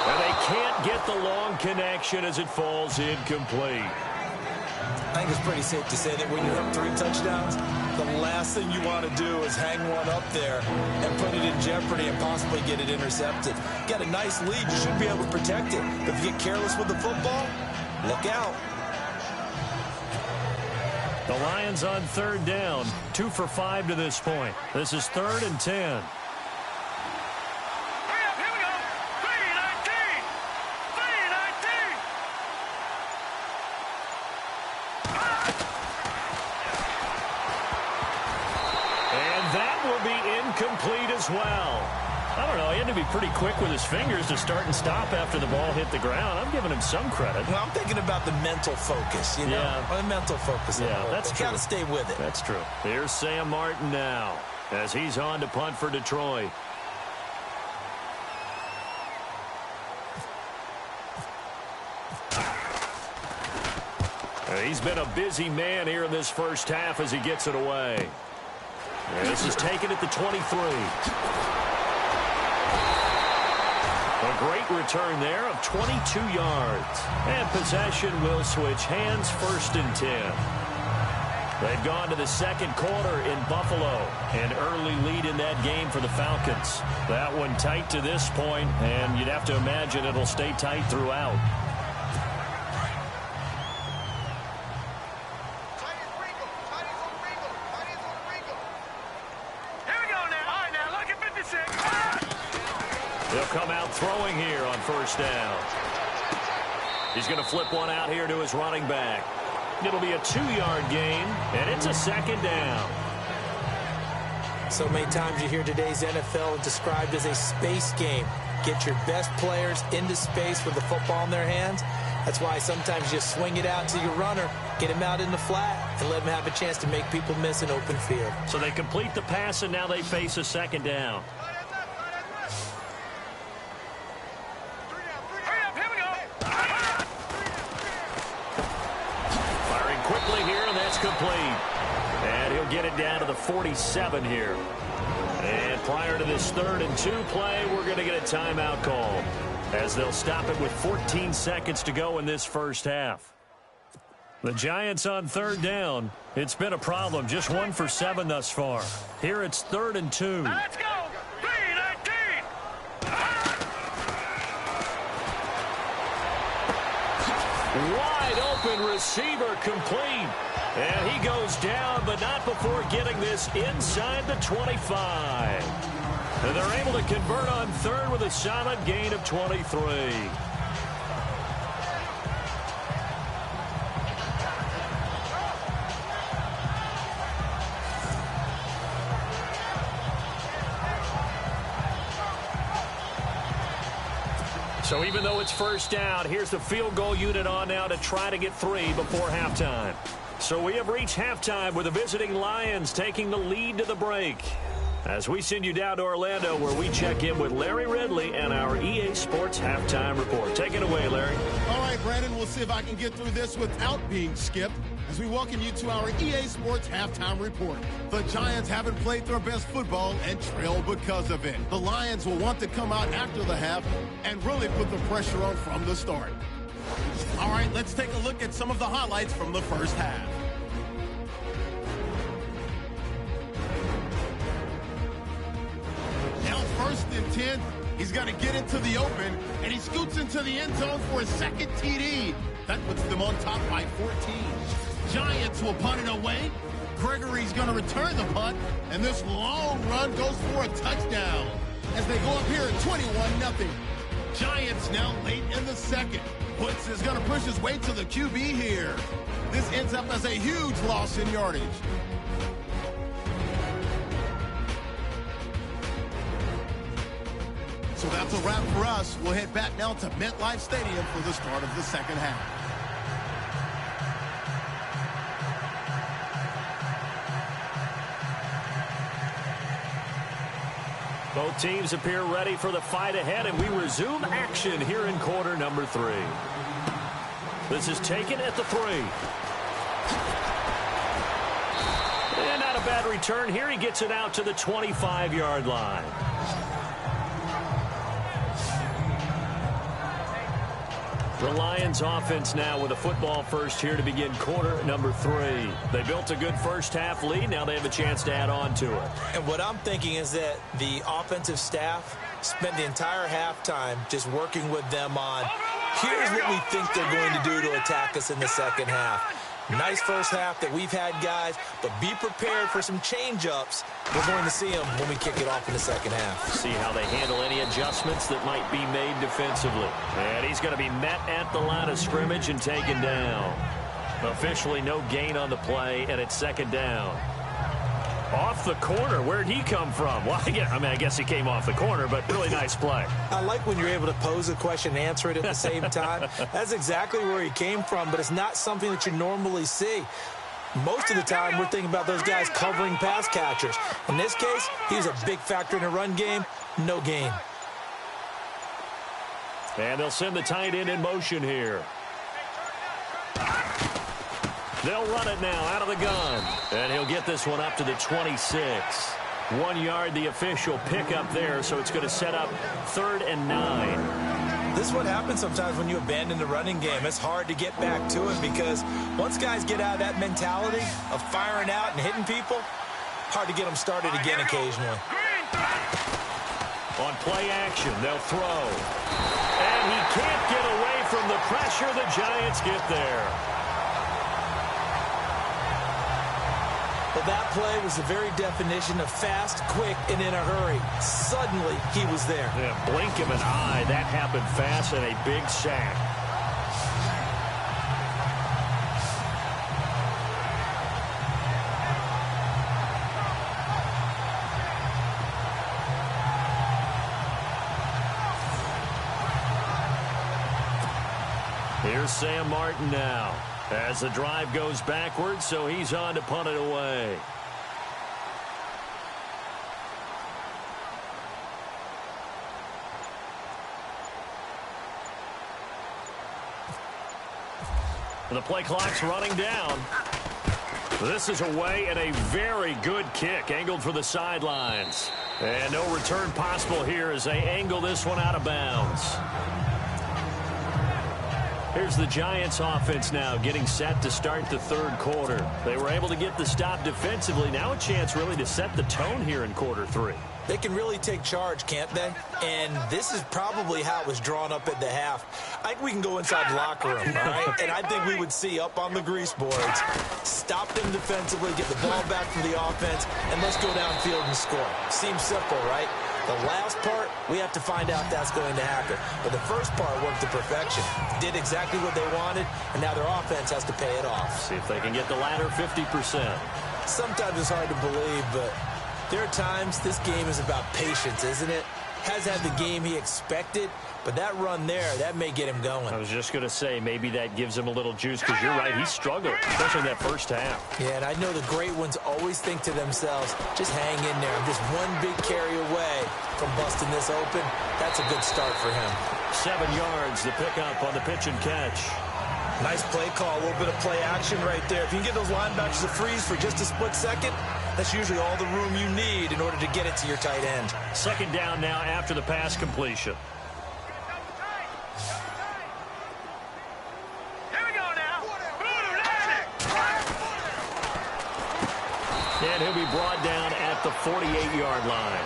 [SPEAKER 2] And they can't get the long connection as it falls incomplete.
[SPEAKER 3] I think it's pretty safe to say that when you're up 3 touchdowns, the last thing you want to do is hang one up there and put it in jeopardy and possibly get it intercepted. Got a nice lead. You should be able to protect it. But if you get careless with the football, look out.
[SPEAKER 2] The Lions on third down, 2 for 5 to this point. This is 3rd and 10. complete as well. I don't know. He had to be pretty quick with his fingers to start and stop after the ball hit the ground. I'm giving him some credit.
[SPEAKER 3] Well, I'm thinking about the mental focus, you know?
[SPEAKER 2] Yeah.
[SPEAKER 3] The mental focus.
[SPEAKER 2] Yeah, that's true.
[SPEAKER 3] Got to stay with it.
[SPEAKER 2] That's true. Here's Sam Martin now as he's on to punt for Detroit. He's been a busy man here in this first half as he gets it away. And this is taken at the 23. A great return there of 22 yards. And possession will switch hands, 1st and 10. They've gone to the second quarter in Buffalo. An early lead in that game for the Falcons. That one tight to this point, and you'd have to imagine it'll stay tight throughout. He'll come out throwing here on 1st down. He's going to flip one out here to his running back. It'll be a 2-yard gain, and it's a 2nd down.
[SPEAKER 3] So many times you hear today's NFL described as a space game. Get your best players into space with the football in their hands. That's why sometimes you swing it out to your runner, get him out in the flat, and let him have a chance to make people miss an open field.
[SPEAKER 2] So they complete the pass, and now they face a 2nd down. Complete. And he'll get it down to the 47 here. And prior to this 3rd and 2 play, we're going to get a timeout call as they'll stop it with 14 seconds to go in this first half. The Giants on 3rd down. It's been a problem. Just 1 for 7 thus far. Here it's 3rd and 2.
[SPEAKER 4] Let's go. 3-19.
[SPEAKER 2] Wide open receiver complete. And he goes down, but not before getting this inside the 25. And they're able to convert on 3rd with a solid gain of 23. So even though it's 1st down, here's the field goal unit on now to try to get 3 before halftime. So we have reached halftime with the visiting Lions taking the lead to the break. As we send you down to Orlando where we check in with Larry Ridley and our EA Sports Halftime Report. Take it away, Larry.
[SPEAKER 1] All right, Brandon, we'll see if I can get through this without being skipped as we welcome you to our EA Sports Halftime Report. The Giants haven't played their best football and trail because of it. The Lions will want to come out after the half and really put the pressure on from the start. All right, let's take a look at some of the highlights from the first half. Now 1st and 10. He's going to get into the open, and he scoots into the end zone for a 2nd TD. That puts them on top by 14. Giants will punt it away. Gregory's going to return the punt, and this long run goes for a touchdown as they go up here at 21-0. Giants now late in the 2nd. Woods is going to push his way to the QB here. This ends up as a huge loss in yardage. So that's a wrap for us. We'll head back now to MetLife Stadium for the start of the 2nd half.
[SPEAKER 2] Both teams appear ready for the fight ahead, and we resume action here in quarter number 3. This is taken at the 3. And not a bad return here. He gets it out to the 25-yard line. The Lions offense now with a football first here to begin quarter number 3. They built a good first half lead. Now they have a chance to add on to it.
[SPEAKER 3] And what I'm thinking is that the offensive staff spent the entire halftime just working with them on here's what we think they're going to do to attack us in the second half. Nice first half that we've had, guys, but be prepared for some change-ups. We're going to see them when we kick it off in the second half.
[SPEAKER 2] See how they handle any adjustments that might be made defensively. And he's going to be met at the line of scrimmage and taken down. Officially no gain on the play, and it's 2nd down. Off the corner. Where'd he come from? Well, I guess he came off the corner, but really nice play.
[SPEAKER 3] I like when you're able to pose a question and answer it at the same time. That's exactly where he came from, but it's not something that you normally see. Most of the time, we're thinking about those guys covering pass catchers. In this case, he was a big factor in the run game. No gain.
[SPEAKER 2] And they'll send the tight end in motion here. They'll run it now out of the gun. And he'll get this one up to the 26. 1 yard, the official pickup there, so it's going to set up 3rd and 9.
[SPEAKER 3] This is what happens sometimes when you abandon the running game. It's hard to get back to it because once guys get out of that mentality of firing out and hitting people, hard to get them started again occasionally.
[SPEAKER 2] On play action, they'll throw. And he can't get away from the pressure. The Giants get there.
[SPEAKER 3] Well, that play was the very definition of fast, quick, and in a hurry. Suddenly, he was there.
[SPEAKER 2] Yeah, blink of an eye. That happened fast and a big sack. Here's Sam Martin now. As the drive goes backwards, so he's on to punt it away. The play clock's running down. This is away and a very good kick, angled for the sidelines. And no return possible here as they angle this one out of bounds. Here's the Giants offense now getting set to start the 3rd quarter. They were able to get the stop defensively. Now a chance really to set the tone here in quarter 3.
[SPEAKER 3] They can really take charge, can't they? And this is probably how it was drawn up at the half. I think we can go inside the locker room, all right? And I think we would see up on the grease boards, stop them defensively, get the ball back from the offense, and let's go downfield and score. Seems simple, right? The last part, we have to find out that's going to happen. But the first part worked to perfection. Did exactly what they wanted, and now their offense has to pay it off.
[SPEAKER 2] See if they can get the latter 50%.
[SPEAKER 3] Sometimes it's hard to believe, but there are times this game is about patience, isn't it? Has had the game he expected, but that run there, that may get him going.
[SPEAKER 2] I was just going to say, maybe that gives him a little juice, because you're right, he struggled, especially in that first half.
[SPEAKER 3] Yeah, and I know the great ones always think to themselves, just hang in there. I'm just one big carry away from busting this open. That's a good start for him.
[SPEAKER 2] 7 yards, the pickup on the pitch and catch.
[SPEAKER 3] Nice play call, a little bit of play action right there. If you can get those linebackers to freeze for just a split second, that's usually all the room you need in order to get it to your tight end.
[SPEAKER 2] 2nd down now after the pass completion.
[SPEAKER 4] Here we go now.
[SPEAKER 2] And he'll be brought down at the 48-yard line.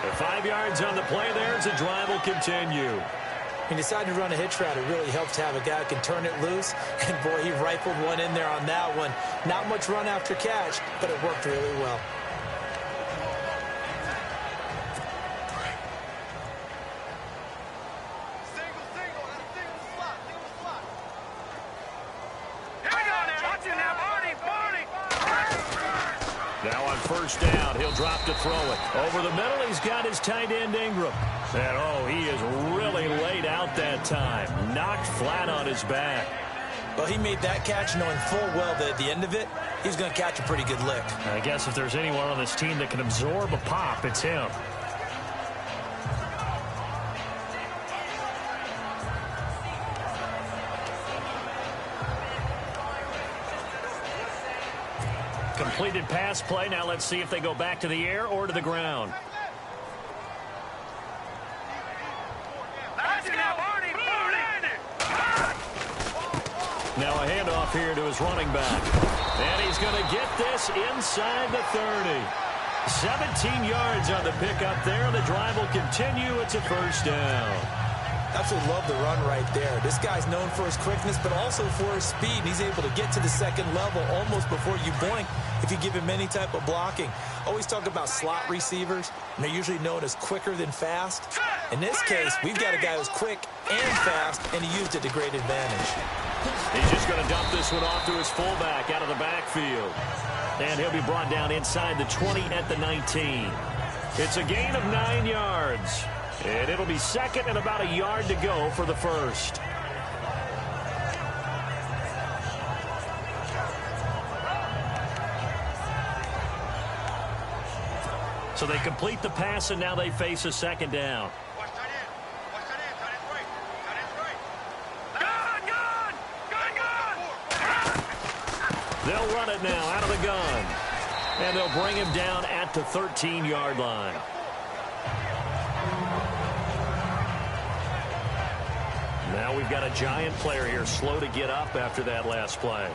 [SPEAKER 2] And 5 yards on the play there as the drive will continue.
[SPEAKER 3] He decided to run a hitch route. It really helps to have a guy who can turn it loose. And, boy, he rifled one in there on that one. Not much run after catch, but it worked really well.
[SPEAKER 2] Now on 1st down, he'll drop to throw it. Over the middle, he's got his tight end, Ingram. And, he is really laid out that time. Knocked flat on his back.
[SPEAKER 3] Well, he made that catch knowing full well that at the end of it, he's going to catch a pretty good lick.
[SPEAKER 2] I guess if there's anyone on this team that can absorb a pop, it's him. Completed pass play. Now let's see if they go back to the air or to the ground. Now a handoff here to his running back. And he's going to get this inside the 30. 17 yards on the pickup there. The drive will continue. It's a 1st down.
[SPEAKER 3] Absolutely love the run right there. This guy's known for his quickness, but also for his speed. And he's able to get to the 2nd level almost before you blink if you give him any type of blocking. Always talk about slot receivers, and they're usually known as quicker than fast. In this case, we've got a guy who's quick and fast, and he used it to great advantage.
[SPEAKER 2] He's just going to dump this one off to his fullback out of the backfield. And he'll be brought down inside the 20 at the 19. It's a gain of 9 yards. And it'll be second and about a yard to go for the first. So they complete the pass, and now they face a second down. They'll run it now out of the gun. And they'll bring him down at the 13-yard line. Now we've got a giant player here slow to get up after that last play.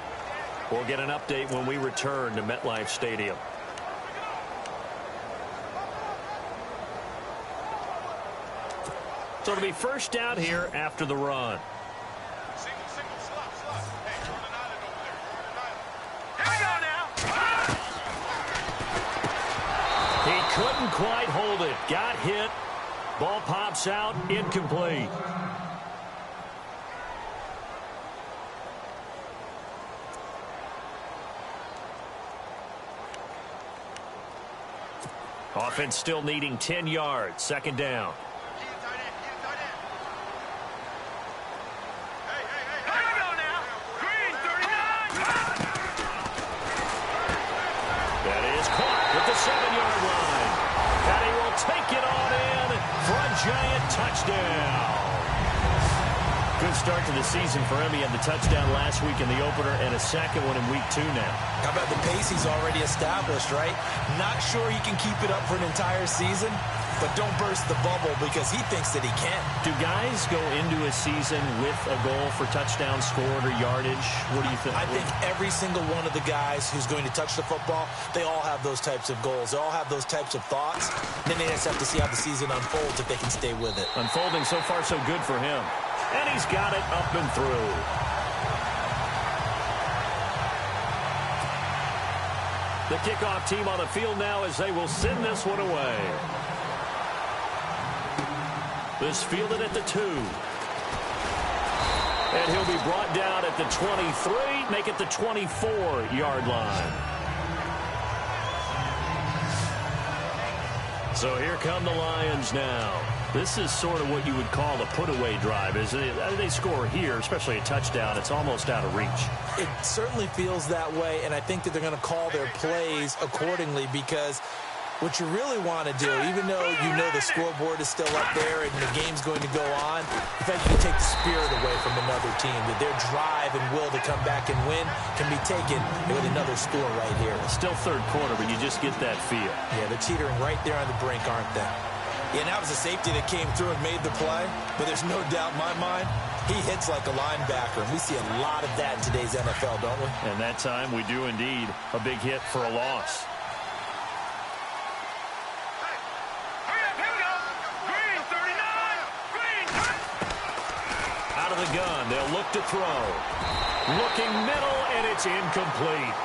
[SPEAKER 2] We'll get an update when we return to MetLife Stadium. So it'll be first down here after the run. He couldn't quite hold it. Got hit. Ball pops out. Incomplete. Offense still needing 10 yards. Second down. That is caught at the 7-yard line. And he will take it on in for a giant touchdown. Good start to the season for him. He had the touchdown last week in the opener and a second one in week 2 now.
[SPEAKER 3] How about the pace he's already established, right? Not sure he can keep it up for an entire season, but don't burst the bubble because he thinks that he can.
[SPEAKER 2] Do guys go into a season with a goal for touchdown scored or yardage? What do you think?
[SPEAKER 3] I think every single one of the guys who's going to touch the football, they all have those types of goals. They all have those types of thoughts. Then they just have to see how the season unfolds if they can stay with it.
[SPEAKER 2] Unfolding so far so good for him. And he's got it up and through. The kickoff team on the field now as they will send this one away. This fielded at the 2. And he'll be brought down at the 23, make it the 24-yard line. So here come the Lions now. This is sort of what you would call a put-away drive, isn't it? They score here, especially a touchdown. It's almost out of reach.
[SPEAKER 3] It certainly feels that way, and I think that they're going to call their plays accordingly because what you really want to do, even though you know the scoreboard is still up there and the game's going to go on, in fact, you take the spirit away from another team, that their drive and will to come back and win can be taken with another score right here.
[SPEAKER 2] Still third quarter, but you just get that feel.
[SPEAKER 3] Yeah, they're teetering right there on the brink, aren't they? Yeah, and that was a safety that came through and made the play, but there's no doubt in my mind, he hits like a linebacker, and we see a lot of that in today's NFL, don't we?
[SPEAKER 2] And that time we do indeed. A big hit for a loss. Out of the gun, they'll look to throw. Looking middle, and it's incomplete.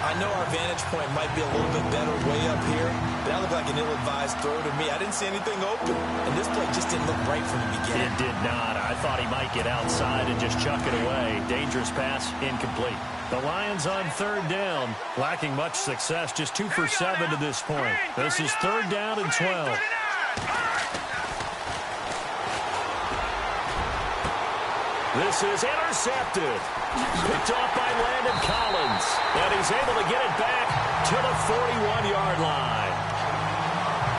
[SPEAKER 3] I know our vantage point might be a little bit better way up here, but that looked like an ill-advised throw to me. I didn't see anything open, and this play just didn't look right from the beginning.
[SPEAKER 2] It did not. I thought he might get outside and just chuck it away. Dangerous pass, incomplete. The Lions on third down, lacking much success, just 2 for 7 to this point. This is third down and 12. This is intercepted. Picked off by Landon Collins. And he's able to get it back to the 41-yard line.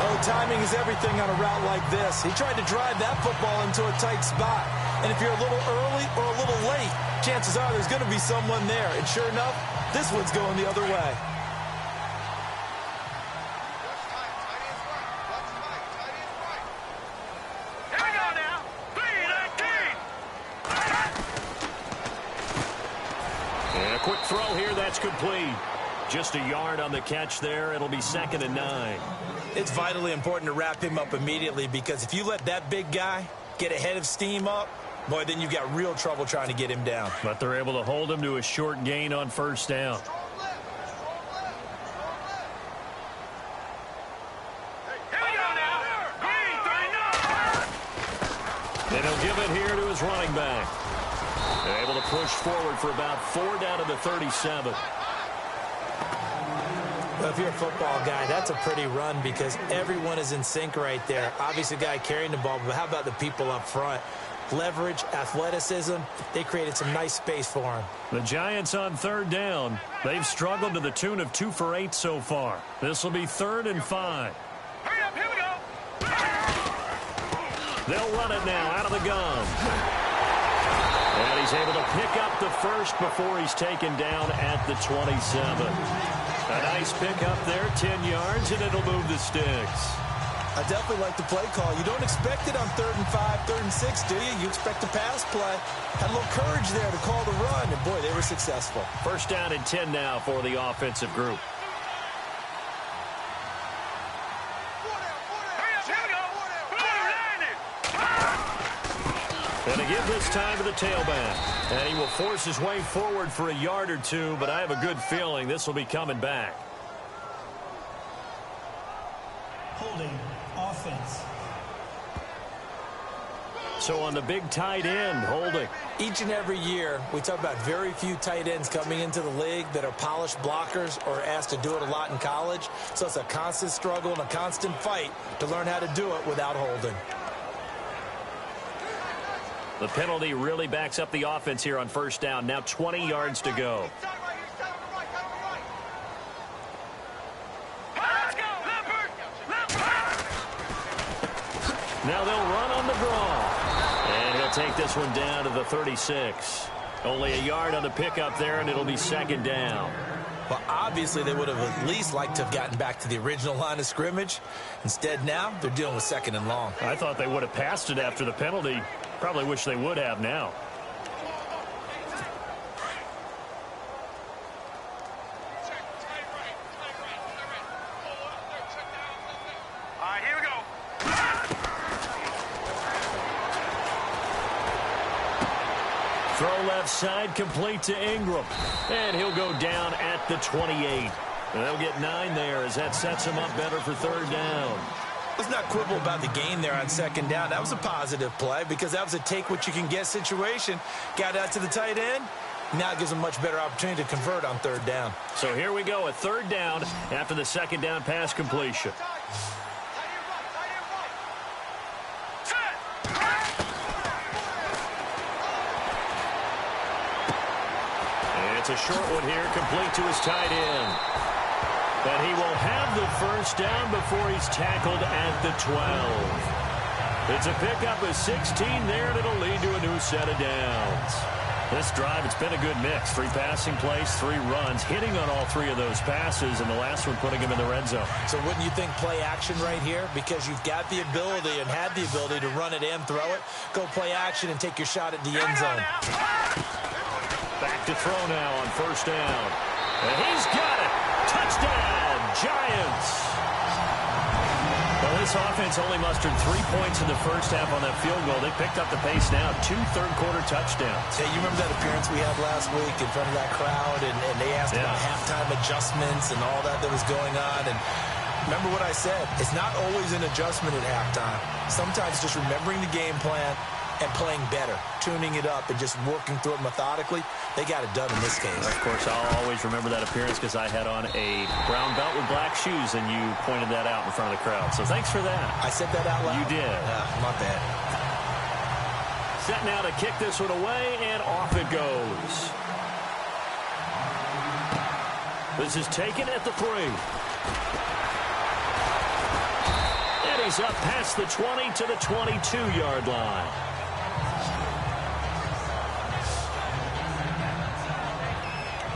[SPEAKER 3] Oh, timing is everything on a route like this. He tried to drive that football into a tight spot. And if you're a little early or a little late, chances are there's going to be someone there. And sure enough, this one's going the other way.
[SPEAKER 2] Quick throw here, that's complete. Just a yard on the catch there. It'll be second and 9.
[SPEAKER 3] It's vitally important to wrap him up immediately because if you let that big guy get a head of steam up, boy, then you've got real trouble trying to get him down.
[SPEAKER 2] But they're able to hold him to a short gain on first down. And he'll give it here to his running back. They're able to push forward for about 4 down to the 37.
[SPEAKER 3] Well, if you're a football guy, that's a pretty run because everyone is in sync right there. Obviously, the guy carrying the ball, but how about the people up front? Leverage, athleticism, they created some nice space for him.
[SPEAKER 2] The Giants on 3rd down. They've struggled to the tune of 2 for 8 so far. This will be 3rd and 5.
[SPEAKER 4] Hurry up, here we go.
[SPEAKER 2] They'll run it now out of the gun. And he's able to pick up the first before he's taken down at the 27. A nice pick up there, 10 yards, and it'll move the sticks.
[SPEAKER 3] I definitely like the play call. You don't expect it on 3rd and 5, 3rd and 6, do you? You expect a pass play. Had a little courage there to call the run, and boy, they were successful.
[SPEAKER 2] 1st down and 10 now for the offensive group. And to give this time to the tailback. And he will force his way forward for a yard or 2, but I have a good feeling this will be coming back.
[SPEAKER 5] Holding offense.
[SPEAKER 2] So on the big tight end, holding.
[SPEAKER 3] Each and every year, we talk about very few tight ends coming into the league that are polished blockers or asked to do it a lot in college. So it's a constant struggle and a constant fight to learn how to do it without holding.
[SPEAKER 2] The penalty really backs up the offense here on 1st down. Now 20 yards to go. Now they'll run on the draw. And he'll take this one down to the 36. Only a yard on the pickup there, and it'll be 2nd down.
[SPEAKER 3] Well, obviously, they would have at least liked to have gotten back to the original line of scrimmage. Instead, now they're dealing with 2nd and long.
[SPEAKER 2] I thought they would have passed it after the penalty. Probably wish they would have now.
[SPEAKER 4] All right, here we go.
[SPEAKER 2] Throw left side, complete to Ingram. And he'll go down at the 28. And they'll get 9 there as that sets him up better for 3rd down.
[SPEAKER 3] Let's not quibble about the gain there on 2nd down. That was a positive play because that was a take-what-you-can-get situation. Got out to the tight end. Now it gives them a much better opportunity to convert on 3rd down.
[SPEAKER 2] So here we go, a 3rd down after the 2nd down pass completion. And it's a short one here, complete to his tight end. But he will have the 1st down before he's tackled at the 12. It's a pickup of 16 there, and it'll lead to a new set of downs. This drive, it's been a good mix. 3 passing plays, 3 runs, hitting on all 3 of those passes, and the last one putting him in the red zone.
[SPEAKER 3] So wouldn't you think play action right here? Because you've got the ability and had the ability to run it and throw it. Go play action and take your shot at the end zone.
[SPEAKER 2] Back to throw now on 1st down. And he's got it. Touchdown, Giants. Well, this offense only mustered 3 points in the 1st half on that field goal. They picked up the pace now. 2 third-quarter touchdowns.
[SPEAKER 3] Hey, you remember that appearance we had last week in front of that crowd, and they asked about halftime adjustments and all that was going on, and remember what I said. It's not always an adjustment at halftime. Sometimes just remembering the game plan and playing better, tuning it up and just working through it methodically. They got it done in this case.
[SPEAKER 2] Of course, I'll always remember that appearance because I had on a brown belt with black shoes, and you pointed that out in front of the crowd. So thanks for that.
[SPEAKER 3] I said that out loud?
[SPEAKER 2] You did.
[SPEAKER 3] My bad.
[SPEAKER 2] Set now to kick this one away, and off it goes. This is taken at the 3. And he's up past the 20 to the 22-yard line.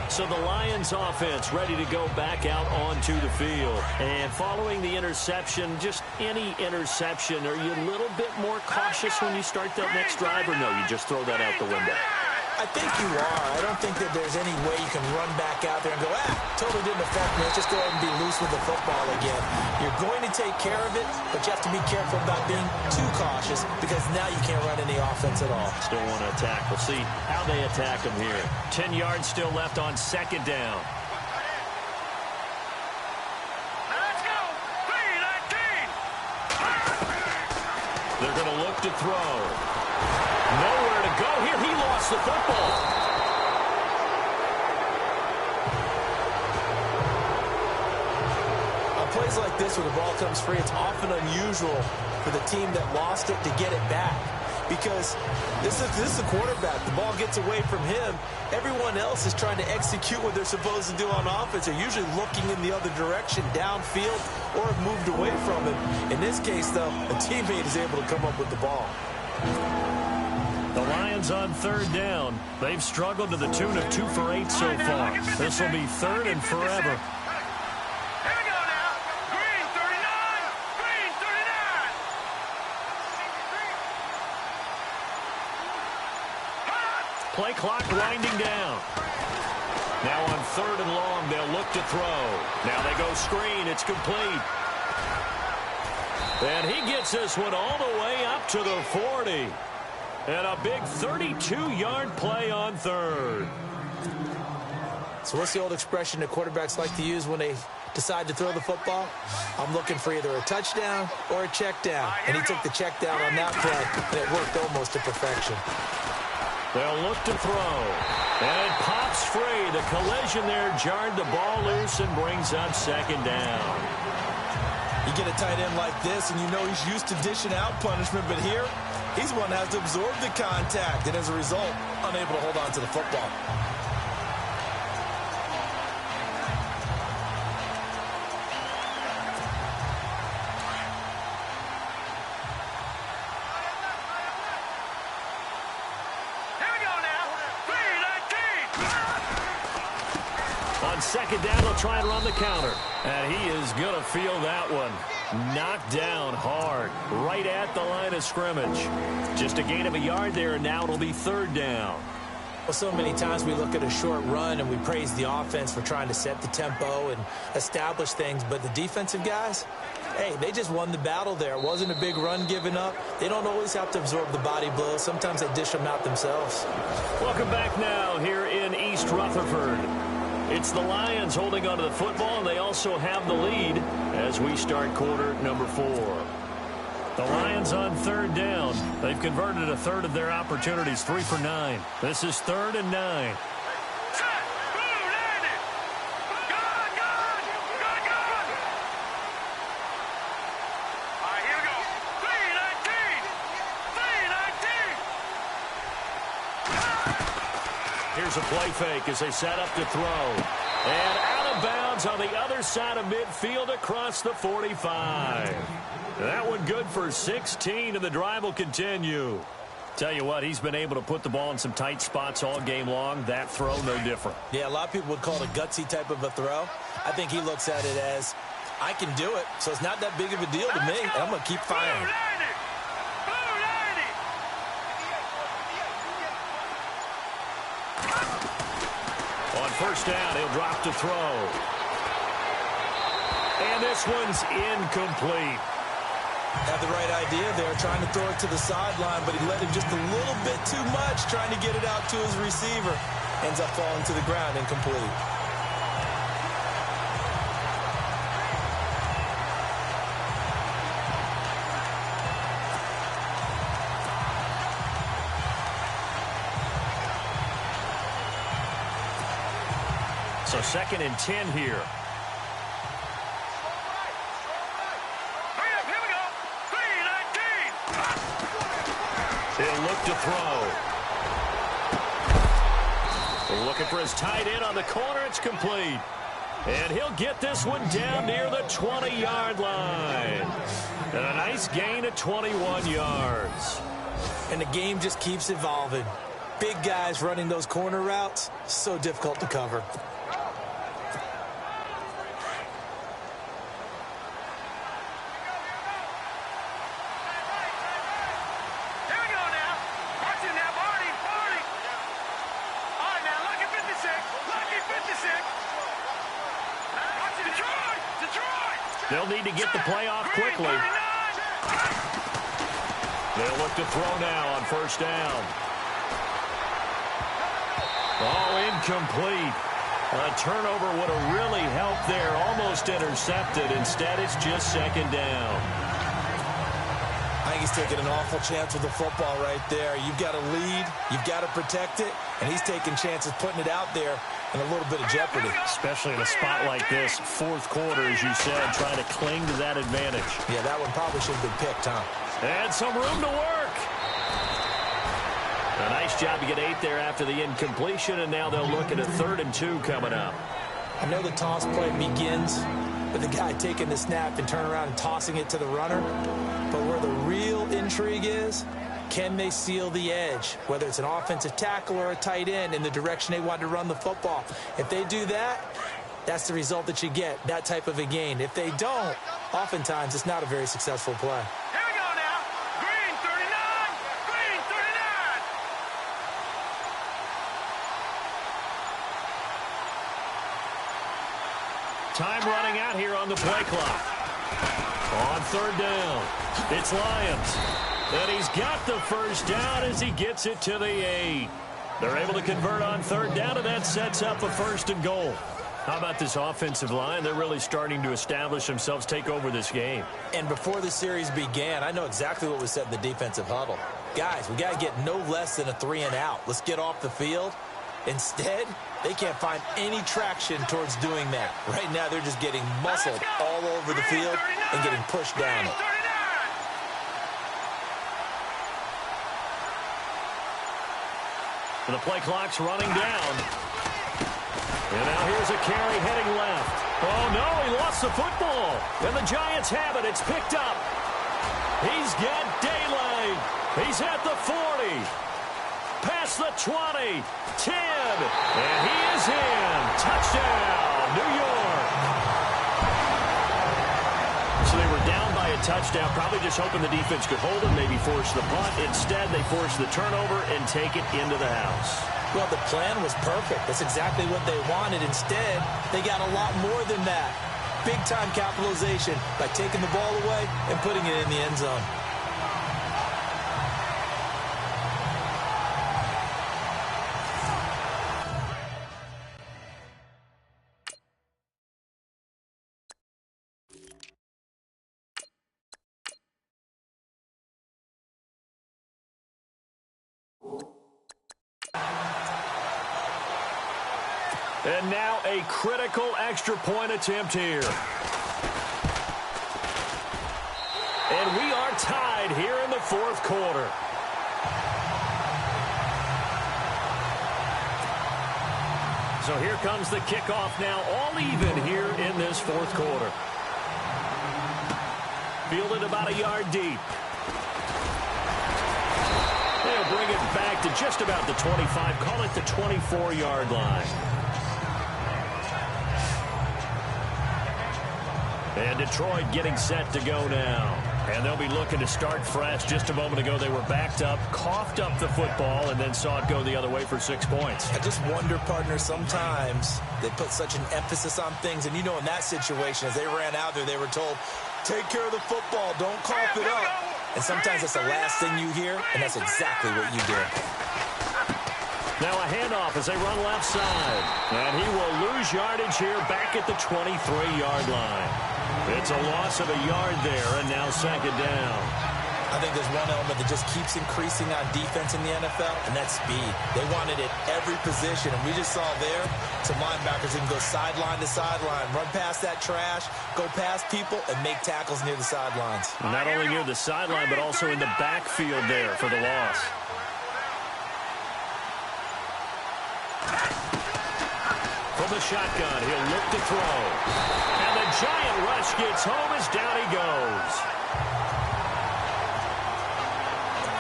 [SPEAKER 2] So the Lions offense ready to go back out onto the field. And following the interception, just any interception, are you a little bit more cautious when you start that next drive, or no, you just throw that out the window?
[SPEAKER 3] I think you are. I don't think that there's any way you can run back out there and go, totally didn't affect me. Let's just go ahead and be loose with the football again. You're going to take care of it, but you have to be careful about being too cautious because now you can't run any offense at all.
[SPEAKER 2] Still want to attack. We'll see how they attack them here. 10 yards still left on 2nd down.
[SPEAKER 4] Let's go. 3-19.
[SPEAKER 2] They're going to look to throw. Nowhere to go here. He lost the football.
[SPEAKER 3] Plays like this where the ball comes free, it's often unusual for the team that lost it to get it back. Because this is a quarterback. The ball gets away from him. Everyone else is trying to execute what they're supposed to do on offense. They're usually looking in the other direction, downfield, or have moved away from him. In this case, though, a teammate is able to come up with the ball.
[SPEAKER 2] The Lions on third down. They've struggled to the tune of 2 for 8 so far. This will be third and forever. Play clock winding down. Now on third and long, they'll look to throw. Now they go screen. It's complete. And he gets this one all the way up to the 40. And a big 32-yard play on third.
[SPEAKER 3] So what's the old expression that quarterbacks like to use when they decide to throw the football? I'm looking for either a touchdown or a check down. And he took the check down on that play, and it worked almost to perfection.
[SPEAKER 2] They'll look to throw. And it pops free. The collision there jarred the ball loose and brings up second down.
[SPEAKER 3] You get a tight end like this, and you know he's used to dishing out punishment, but here, he's one that has to absorb the contact, and as a result, unable to hold on to the football.
[SPEAKER 2] Second down, they'll try and run the counter. And he is going to feel that one. Knocked down hard, right at the line of scrimmage. Just a gain of a yard there, and now it'll be third down.
[SPEAKER 3] Well, so many times we look at a short run and we praise the offense for trying to set the tempo and establish things. But the defensive guys, hey, they just won the battle there. It wasn't a big run given up. They don't always have to absorb the body blows. Sometimes they dish them out themselves.
[SPEAKER 2] Welcome back now here in East Rutherford. It's the Lions holding onto the football, and they also have the lead as we start quarter number 4. The Lions on third down. They've converted a third of their opportunities, 3 for 9. This is third and 9. Here's a play fake as they set up to throw. And out of bounds on the other side of midfield across the 45. That one good for 16, and the drive will continue. Tell you what, he's been able to put the ball in some tight spots all game long. That throw, no different.
[SPEAKER 3] Yeah, a lot of people would call it a gutsy type of a throw. I think he looks at it as, I can do it, so it's not that big of a deal to me, and I'm going to keep firing.
[SPEAKER 2] On first down, he'll drop to throw. And this one's incomplete.
[SPEAKER 3] Had the right idea there, trying to throw it to the sideline, but he let him just a little bit too much, trying to get it out to his receiver. Ends up falling to the ground, incomplete.
[SPEAKER 2] So second and 10 here. He'll look to throw. Looking for his tight end on the corner. It's complete. And he'll get this one down near the 20-yard line. And a nice gain of 21 yards.
[SPEAKER 3] And the game just keeps evolving. Big guys running those corner routes, so difficult to cover.
[SPEAKER 2] They'll need to get the play off quickly. They'll look to throw now on first down. All incomplete. A turnover would have really helped there. Almost intercepted. Instead, it's just second down.
[SPEAKER 3] I think he he's taking an awful chance with the football right there. You've got to lead, you've got to protect it, and he's taking chances putting it out there in a little bit of jeopardy.
[SPEAKER 2] Especially in a spot like this, fourth quarter, as you said, trying to cling to that advantage.
[SPEAKER 3] Yeah, that one probably should have been picked, huh?
[SPEAKER 2] And some room to work. A nice job to get 8 there after the incompletion, and now they'll look at a 3rd and 2 coming up.
[SPEAKER 3] I know the toss play begins with the guy taking the snap and turn around and tossing it to the runner. But where the real intrigue is, can they seal the edge, whether it's an offensive tackle or a tight end, in the direction they want to run the football? If they do that, that's the result that you get, that type of a gain. If they don't, oftentimes it's not a very successful play.
[SPEAKER 4] Here we go now. Green 39. Green 39.
[SPEAKER 2] Time running out here on the play clock. On 3rd down, it's Lions. And he's got the first down as he gets it to the 8. They're able to convert on 3rd down, and that sets up a 1st and goal. How about this offensive line? They're really starting to establish themselves, take over this game.
[SPEAKER 3] And before the series began, I know exactly what was said in the defensive huddle. Guys, we got to get no less than a 3 and out. Let's get off the field. Instead, they can't find any traction towards doing that. Right now, they're just getting muscled all over the field and getting pushed down it.
[SPEAKER 2] The play clock's running down. And now here's a carry heading left. Oh, no, he lost the football. And the Giants have it. It's picked up. He's got daylight. He's at the 40. Past the 20. 10. And he is in. Touchdown, New York. So they were down by a touchdown, probably just hoping the defense could hold them, maybe force the punt. Instead, they force the turnover and take it into the house.
[SPEAKER 3] Well, the plan was perfect. That's exactly what they wanted. Instead, they got a lot more than that. Big-time capitalization by taking the ball away and putting it in the end zone.
[SPEAKER 2] And now a critical extra point attempt here. And we are tied here in the 4th quarter. So here comes the kickoff now, all even here in this 4th quarter. Fielded about a yard deep. They'll bring it back to just about the 25, call it the 24-yard line. And Detroit getting set to go now. And they'll be looking to start fresh. Just a moment ago, they were backed up, coughed up the football, and then saw it go the other way for 6 points.
[SPEAKER 3] I just wonder, partner, sometimes they put such an emphasis on things. And, you know, in that situation, as they ran out there, they were told, take care of the football, don't cough it up. And sometimes that's the last thing you hear, and that's exactly what you did.
[SPEAKER 2] Now a handoff as they run left side. And he will lose yardage here back at the 23-yard line. It's a loss of a yard there, and now 2nd down.
[SPEAKER 3] I think there's one element that just keeps increasing on defense in the NFL, and that's speed. They want it at every position, and we just saw there some linebackers who can go sideline to sideline, run past that trash, go past people, and make tackles near the sidelines.
[SPEAKER 2] Not only near the sideline, but also in the backfield there for the loss. From the shotgun, he'll look to throw. And the giant rush gets home as down he goes.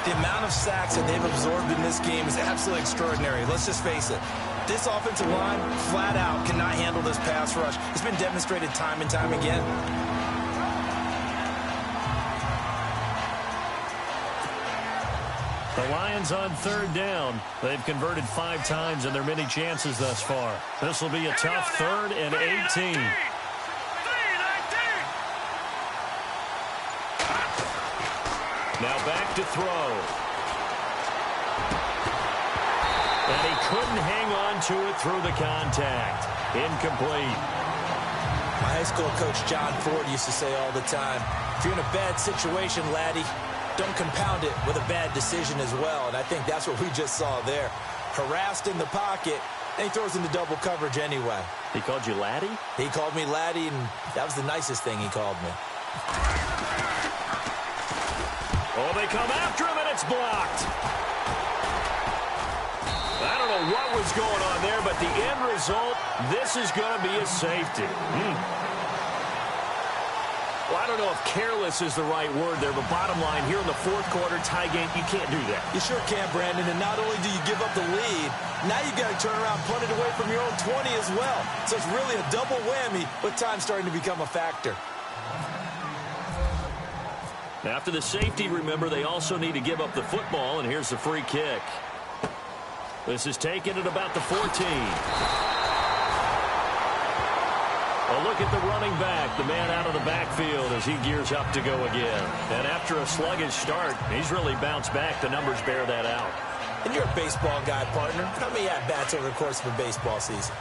[SPEAKER 3] The amount of sacks that they've absorbed in this game is absolutely extraordinary. Let's just face it. This offensive line, flat out, cannot handle this pass rush. It's been demonstrated time and time again.
[SPEAKER 2] The Lions on 3rd down. They've converted 5 times in their many chances thus far. This will be a tough 3rd and 18. Now back to throw. And he couldn't hang on to it through the contact. Incomplete.
[SPEAKER 3] My high school coach, John Ford, used to say all the time, if you're in a bad situation, laddie, don't compound it with a bad decision as well. And I think that's what we just saw there. Harassed in the pocket, and he throws into double coverage anyway.
[SPEAKER 2] He called you laddie?
[SPEAKER 3] He called me laddie, and that was the nicest thing he called me.
[SPEAKER 2] Oh, they come after him, and it's blocked. I don't know what was going on there, but the end result, this is going to be a safety. Well, I don't know if careless is the right word there, but bottom line, here in the fourth quarter, tie game, you can't do that.
[SPEAKER 3] You sure can, Brandon, and not only do you give up the lead, now you got to turn around and punt it away from your own 20 as well. So it's really a double whammy with time starting to become a factor.
[SPEAKER 2] After the safety, remember, they also need to give up the football, and here's the free kick. This is taken at about the 14. A look at the running back, the man out of the backfield as he gears up to go again. And after a sluggish start, he's really bounced back. The numbers bear that out.
[SPEAKER 3] And you're a baseball guy, partner. How many at-bats over the course of a baseball season?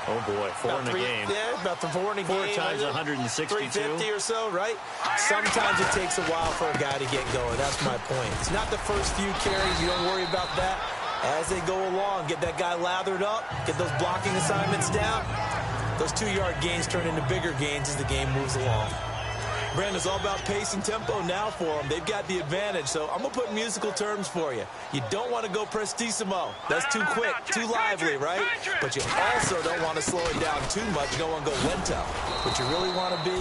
[SPEAKER 2] Oh, boy, four in a game.
[SPEAKER 3] Yeah, about the four in a game.
[SPEAKER 2] Four times 162.
[SPEAKER 3] 350 or so, right? Sometimes it takes a while for a guy to get going. That's my point. It's not the first few carries. You don't worry about that. As they go along, get that guy lathered up, get those blocking assignments down. Those 2-yard gains turn into bigger gains as the game moves along. Brandon, it's all about pace and tempo now for them. They've got the advantage, so I'm going to put musical terms for you. You don't want to go prestissimo. That's too quick, too lively, right? But you also don't want to slow it down too much. You don't want to go lento. What you really want to be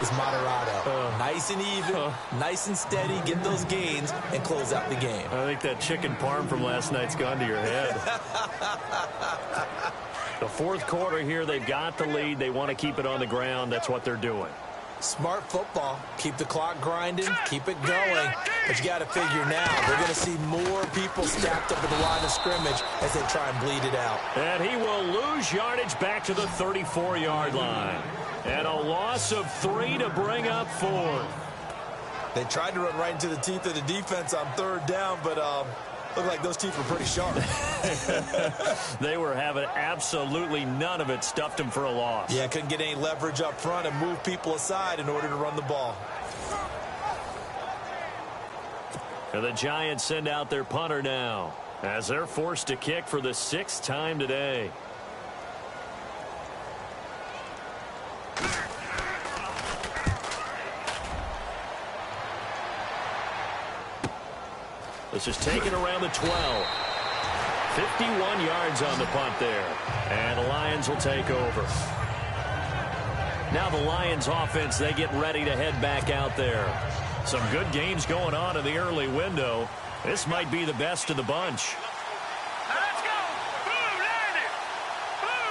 [SPEAKER 3] is moderato. Nice and even, nice and steady, get those gains, and close out the game.
[SPEAKER 2] I think that chicken parm from last night's gone to your head. The fourth quarter here, they've got the lead. They want to keep it on the ground. That's what they're doing.
[SPEAKER 3] Smart football. Keep the clock grinding, keep it going. But you got to figure now, they're going to see more people stacked up at the line of scrimmage as they try and bleed it out.
[SPEAKER 2] And he will lose yardage back to the 34-yard line. And a loss of 3 to bring up 4.
[SPEAKER 3] They tried to run right into the teeth of the defense on third down, but looked like those teeth were pretty sharp.
[SPEAKER 2] They were having absolutely none of it. Stuffed them for a loss.
[SPEAKER 3] Yeah, couldn't get any leverage up front and move people aside in order to run the ball.
[SPEAKER 2] And the Giants send out their punter now as they're forced to kick for the 6th time today. This is taken around the 12. 51 yards on the punt there. And the Lions will take over. Now the Lions offense, they get ready to head back out there. Some good games going on in the early window. This might be the best of the bunch.
[SPEAKER 4] Let's go! Blue 90! Blue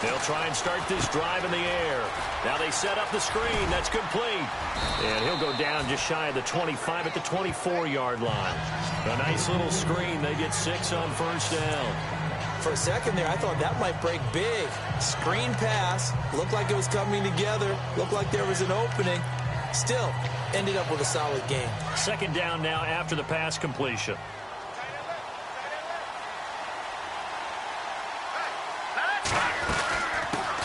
[SPEAKER 4] 90!
[SPEAKER 2] They'll try and start this drive in the air. Now they set up the screen. That's complete. And he'll go down just shy of the 25 at the 24-yard line. A nice little screen. They get 6 on first down.
[SPEAKER 3] For a second there, I thought that might break big. Screen pass. Looked like it was coming together. Looked like there was an opening. Still, ended up with a solid game.
[SPEAKER 2] Second down now after the pass completion.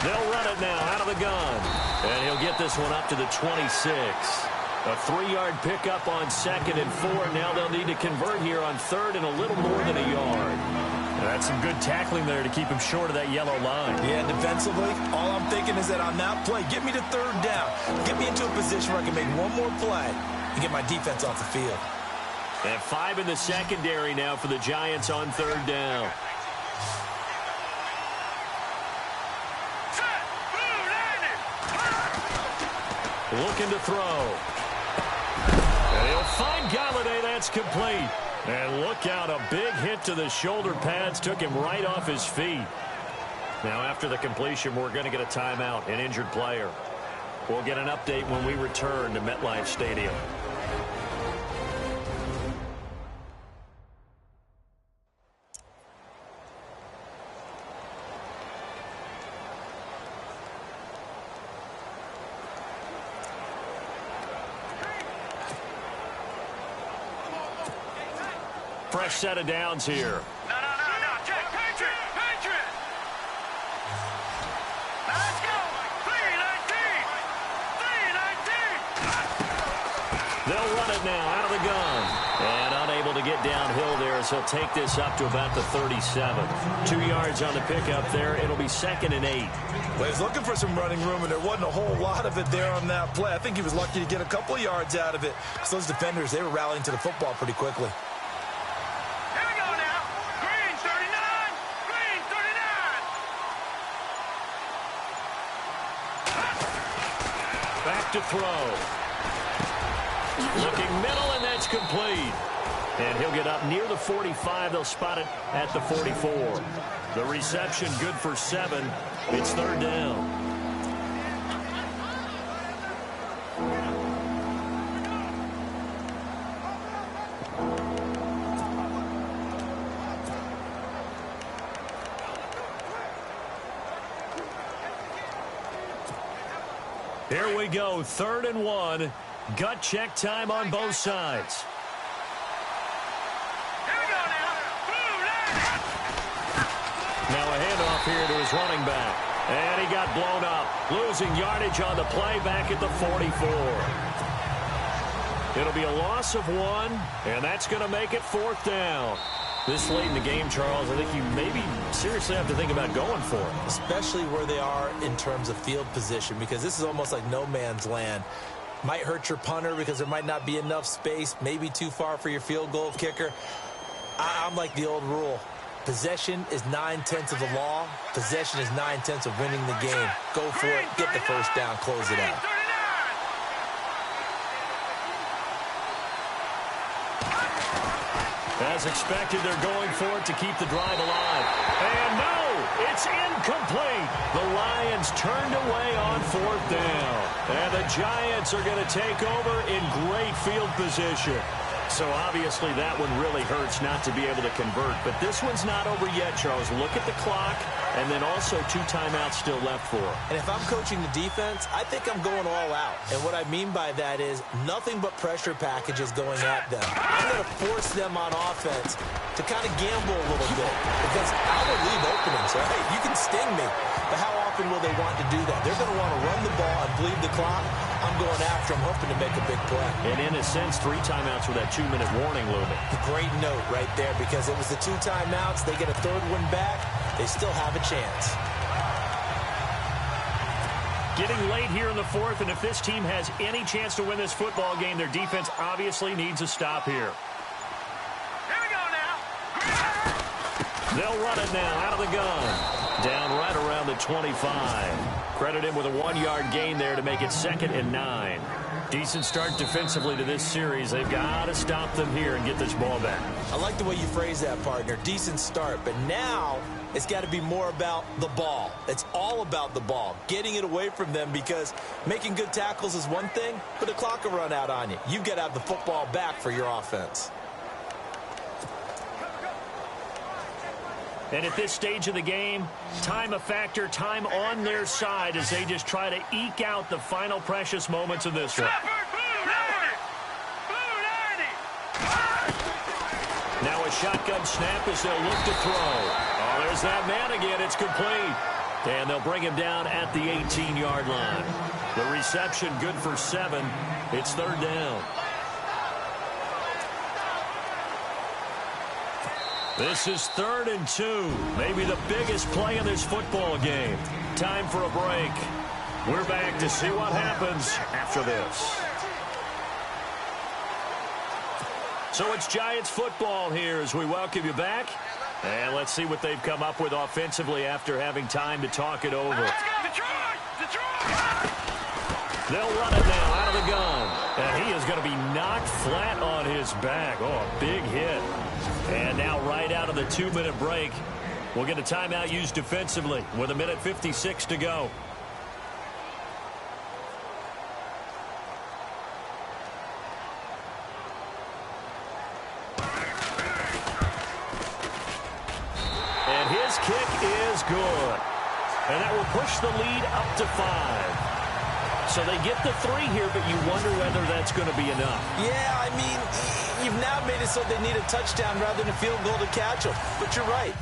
[SPEAKER 2] They'll run it now out of the gun. And he'll get this one up to the 26. A 3-yard pickup on 2nd and 4. Now they'll need to convert here on 3rd and a little more than a yard. That's some good tackling there to keep him short of that yellow line.
[SPEAKER 3] Yeah, defensively, all I'm thinking is that on that play, get me to 3rd down. Get me into a position where I can make one more play and get my defense off the field.
[SPEAKER 2] And 5 in the secondary now for the Giants on 3rd down. Looking to throw. And he'll find Galladay. That's complete. And look out, a big hit to the shoulder pads. Took him right off his feet. Now after the completion, we're going to get a timeout, an injured player. We'll get an update when we return to MetLife Stadium. Fresh set of downs here.
[SPEAKER 4] No, check, Patriot! Let's go! 319!
[SPEAKER 2] They'll run it now out of the gun. And unable to get downhill there, so he'll take this up to about the 37. 2 yards on the pickup there. It'll be 2nd and 8.
[SPEAKER 3] Well, he's looking for some running room, and there wasn't a whole lot of it there on that play. I think he was lucky to get a couple of yards out of it, because those defenders, they were rallying to the football pretty quickly.
[SPEAKER 4] Here we go now. Green 39. Green 39.
[SPEAKER 2] Back to throw. Looking middle, and that's complete. And he'll get up near the 45. They'll spot it at the 44. The reception good for 7. It's 3rd down. Here we go, 3rd and 1. Gut check time on both sides.
[SPEAKER 4] Here we go now. Blue line.
[SPEAKER 2] Now a handoff here to his running back. And he got blown up. Losing yardage on the play back at the 44. It'll be a loss of 1, and that's going to make it 4th down. This late in the game, Charles, I think you maybe seriously have to think about going for it.
[SPEAKER 3] Especially where they are in terms of field position, because this is almost like no man's land. Might hurt your punter because there might not be enough space, maybe too far for your field goal kicker. I'm like the old rule. Possession is 9/10 of the law. Possession is 9/10 of winning the game. Go for it, get the first down, close it out.
[SPEAKER 2] As expected, they're going for it to keep the drive alive. And no, it's incomplete. The Lions turned away on 4th down. And the Giants are going to take over in great field position. So obviously that one really hurts not to be able to convert. But this one's not over yet, Charles. Look at the clock, and then also 2 timeouts still left for them.
[SPEAKER 3] And if I'm coaching the defense, I think I'm going all out. And what I mean by that is nothing but pressure packages going at them. I'm going to force them on offense to kind of gamble a little bit, because I will leave openings, right? You can sting me, but how often will they want to do that? They're going to want to run the ball and bleed the clock. I'm going after them, hoping to make a big play.
[SPEAKER 2] And in a sense, 3 timeouts with that 2-minute warning looming.
[SPEAKER 3] Great note right there, because it was the 2 timeouts. They get a 3rd one back. They still have a chance.
[SPEAKER 2] Getting late here in the 4th, and if this team has any chance to win this football game, their defense obviously needs a stop here.
[SPEAKER 4] Here we go now.
[SPEAKER 2] They'll run it now out of the gun. Down right around the 25. Credit him with a 1-yard gain there to make it 2nd and 9. Decent start defensively to this series. They've got to stop them here and get this ball back.
[SPEAKER 3] I like the way you phrase that, partner. Decent start, but now it's got to be more about the ball. It's all about the ball, getting it away from them, because making good tackles is one thing, but the clock will run out on you. You've got to have the football back for your offense.
[SPEAKER 2] And at this stage of the game, time a factor, time on their side as they just try to eke out the final precious moments of this one. Now a shotgun snap as they'll look to throw. Oh, there's that man again. It's complete. And they'll bring him down at the 18-yard line. The reception good for 7. It's 3rd down. This is 3rd and 2. Maybe the biggest play in this football game. Time for a break. We're back to see what happens after this. So it's Giants football here as we welcome you back. And let's see what they've come up with offensively after having time to talk it over.
[SPEAKER 4] Let's go, Detroit! Detroit!
[SPEAKER 2] They'll run it now out of the gun. And he is going to be knocked flat on his back. Oh, a big hit. And now right out of the 2-minute break, we'll get a timeout used defensively with 1:56 to go. And his kick is good. And that will push the lead up to 5. So they get the 3 here, but you wonder whether that's going to be enough.
[SPEAKER 3] Yeah, I mean, you've now made it so they need a touchdown rather than a field goal to catch them. But you're right.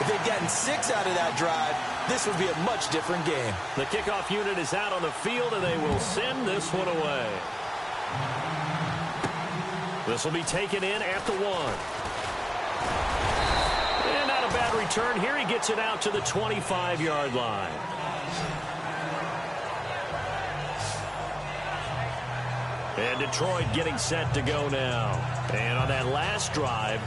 [SPEAKER 3] If they'd gotten 6 out of that drive, this would be a much different game.
[SPEAKER 2] The kickoff unit is out on the field, and they will send this one away. This will be taken in at the 1. And not a bad return here. He gets it out to the 25-yard line. And Detroit getting set to go now. And on that last drive,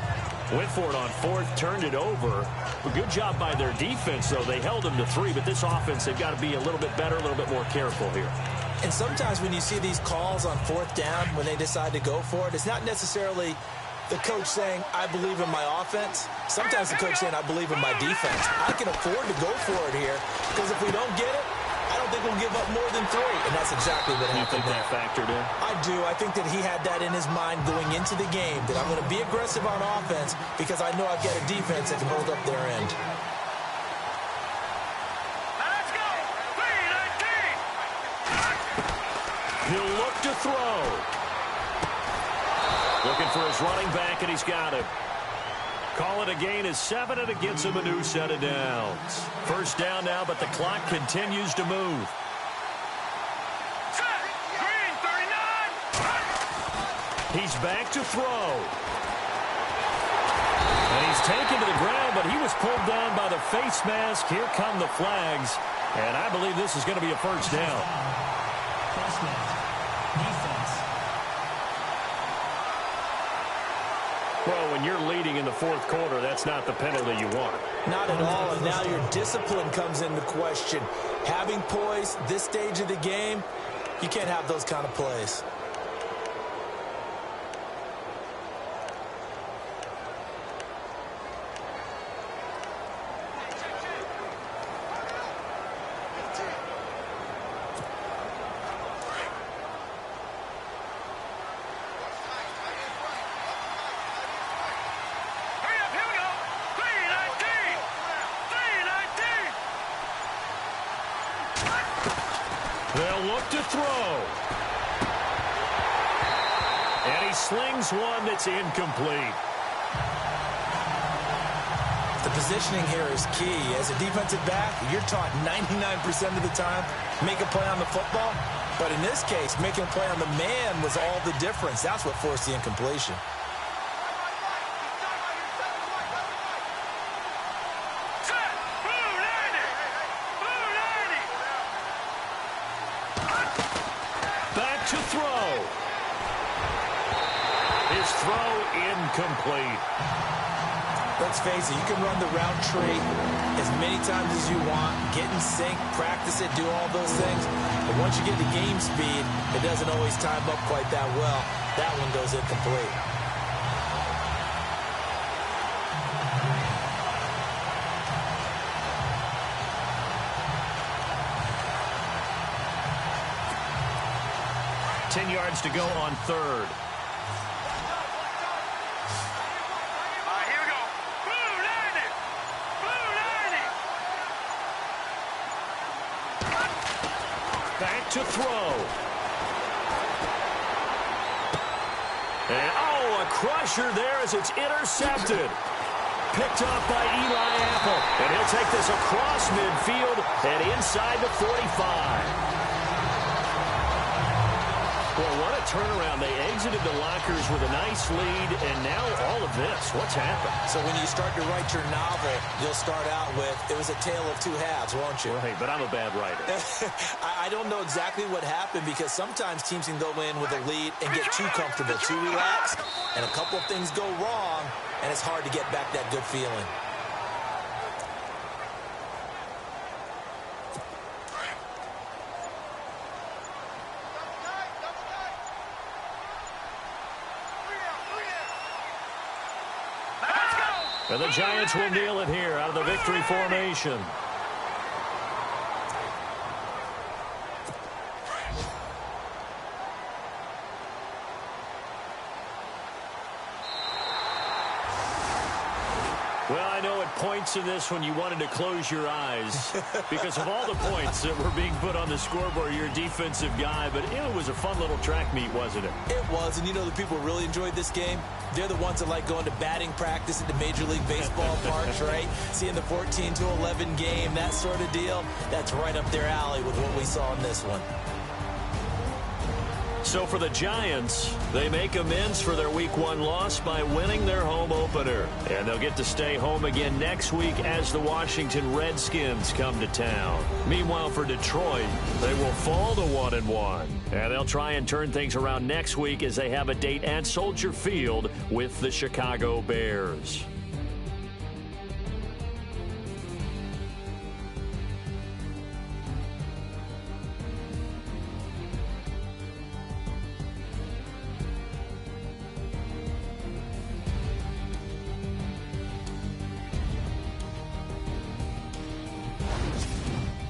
[SPEAKER 2] went for it on 4th, turned it over. Good job by their defense, though. They held them to 3, but this offense, they've got to be a little bit better, a little bit more careful here.
[SPEAKER 3] And sometimes when you see these calls on 4th down, when they decide to go for it, it's not necessarily the coach saying, I believe in my offense. Sometimes the coach saying, I believe in my defense. I can afford to go for it here, because if we don't get it, I don't think we'll give up more than 3. And that's exactly what happened there.
[SPEAKER 2] You think that factored in?
[SPEAKER 3] I do. I think that he had that in his mind going into the game, that I'm going to be aggressive on offense because I know I've got a defense that can hold up their end.
[SPEAKER 4] Let's go. 3-19.
[SPEAKER 2] He'll look to throw. Looking for his running back, and he's got him. Call it a gain of 7, and it gets him a new set of downs. First down now, but the clock continues to move.
[SPEAKER 4] Set. Green, 39.
[SPEAKER 2] He's back to throw. And he's taken to the ground, but he was pulled down by the face mask. Here come the flags, and I believe this is going to be a first down.
[SPEAKER 5] First down. Defense.
[SPEAKER 2] Well, when you're leading in the 4th quarter, that's not the penalty you want.
[SPEAKER 3] Not at all, and now your discipline comes into question. Having poise this stage of the game, you can't have those kind of plays.
[SPEAKER 4] Hurry up, here we go. 3-19. 3-19.
[SPEAKER 2] They'll look to throw. And he slings one that's incomplete.
[SPEAKER 3] The positioning here is key. As a defensive back, you're taught 99% of the time, make a play on the football. But in this case, making a play on the man was all the difference. That's what forced the incompletion.
[SPEAKER 4] Set. Blue 90. Blue 90.
[SPEAKER 2] Back to throw. His throw incomplete.
[SPEAKER 3] Let's face it, you can run the route tree as many times as you want, get in sync, practice it, do all those things. But once you get to game speed, it doesn't always time up quite that well. That one goes incomplete.
[SPEAKER 2] Ten yards to go on 3rd.
[SPEAKER 4] Here we go. Blue 90. Blue 90.
[SPEAKER 2] Back to throw. And, oh, a crusher there as it's intercepted. Picked up by Eli Apple. And he'll take this across midfield and inside the 45. Well, what a turnaround. They exited the lockers with a nice lead, and now all of this. What's happened?
[SPEAKER 3] So when you start to write your novel, you'll start out with, it was a tale of two halves, won't you?
[SPEAKER 2] Right, but I'm a bad writer.
[SPEAKER 3] I don't know exactly what happened, because sometimes teams can go in with a lead and get too comfortable, too relaxed, and a couple of things go wrong, and it's hard to get back that good feeling.
[SPEAKER 2] And the Giants will kneel it here out of the victory formation. Well, I know at points in this when you wanted to close your eyes because of all the points that were being put on the scoreboard. You're a defensive guy, but it was a fun little track meet, wasn't it?
[SPEAKER 3] It was, and you know the people who really enjoyed this game? They're the ones that like going to batting practice at the Major League Baseball parks, right? Seeing the 14-11 game, that sort of deal. That's right up their alley with what we saw in this one.
[SPEAKER 2] So for the Giants, they make amends for their Week 1 loss by winning their home opener. And they'll get to stay home again next week as the Washington Redskins come to town. Meanwhile, for Detroit, they will fall to 1-1. And they'll try and turn things around next week as they have a date at Soldier Field with the Chicago Bears.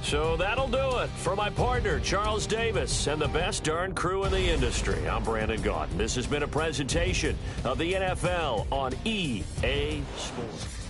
[SPEAKER 2] So that'll do it. For my partner, Charles Davis, and the best darn crew in the industry, I'm Brandon Gaudin. This has been a presentation of the NFL on EA Sports.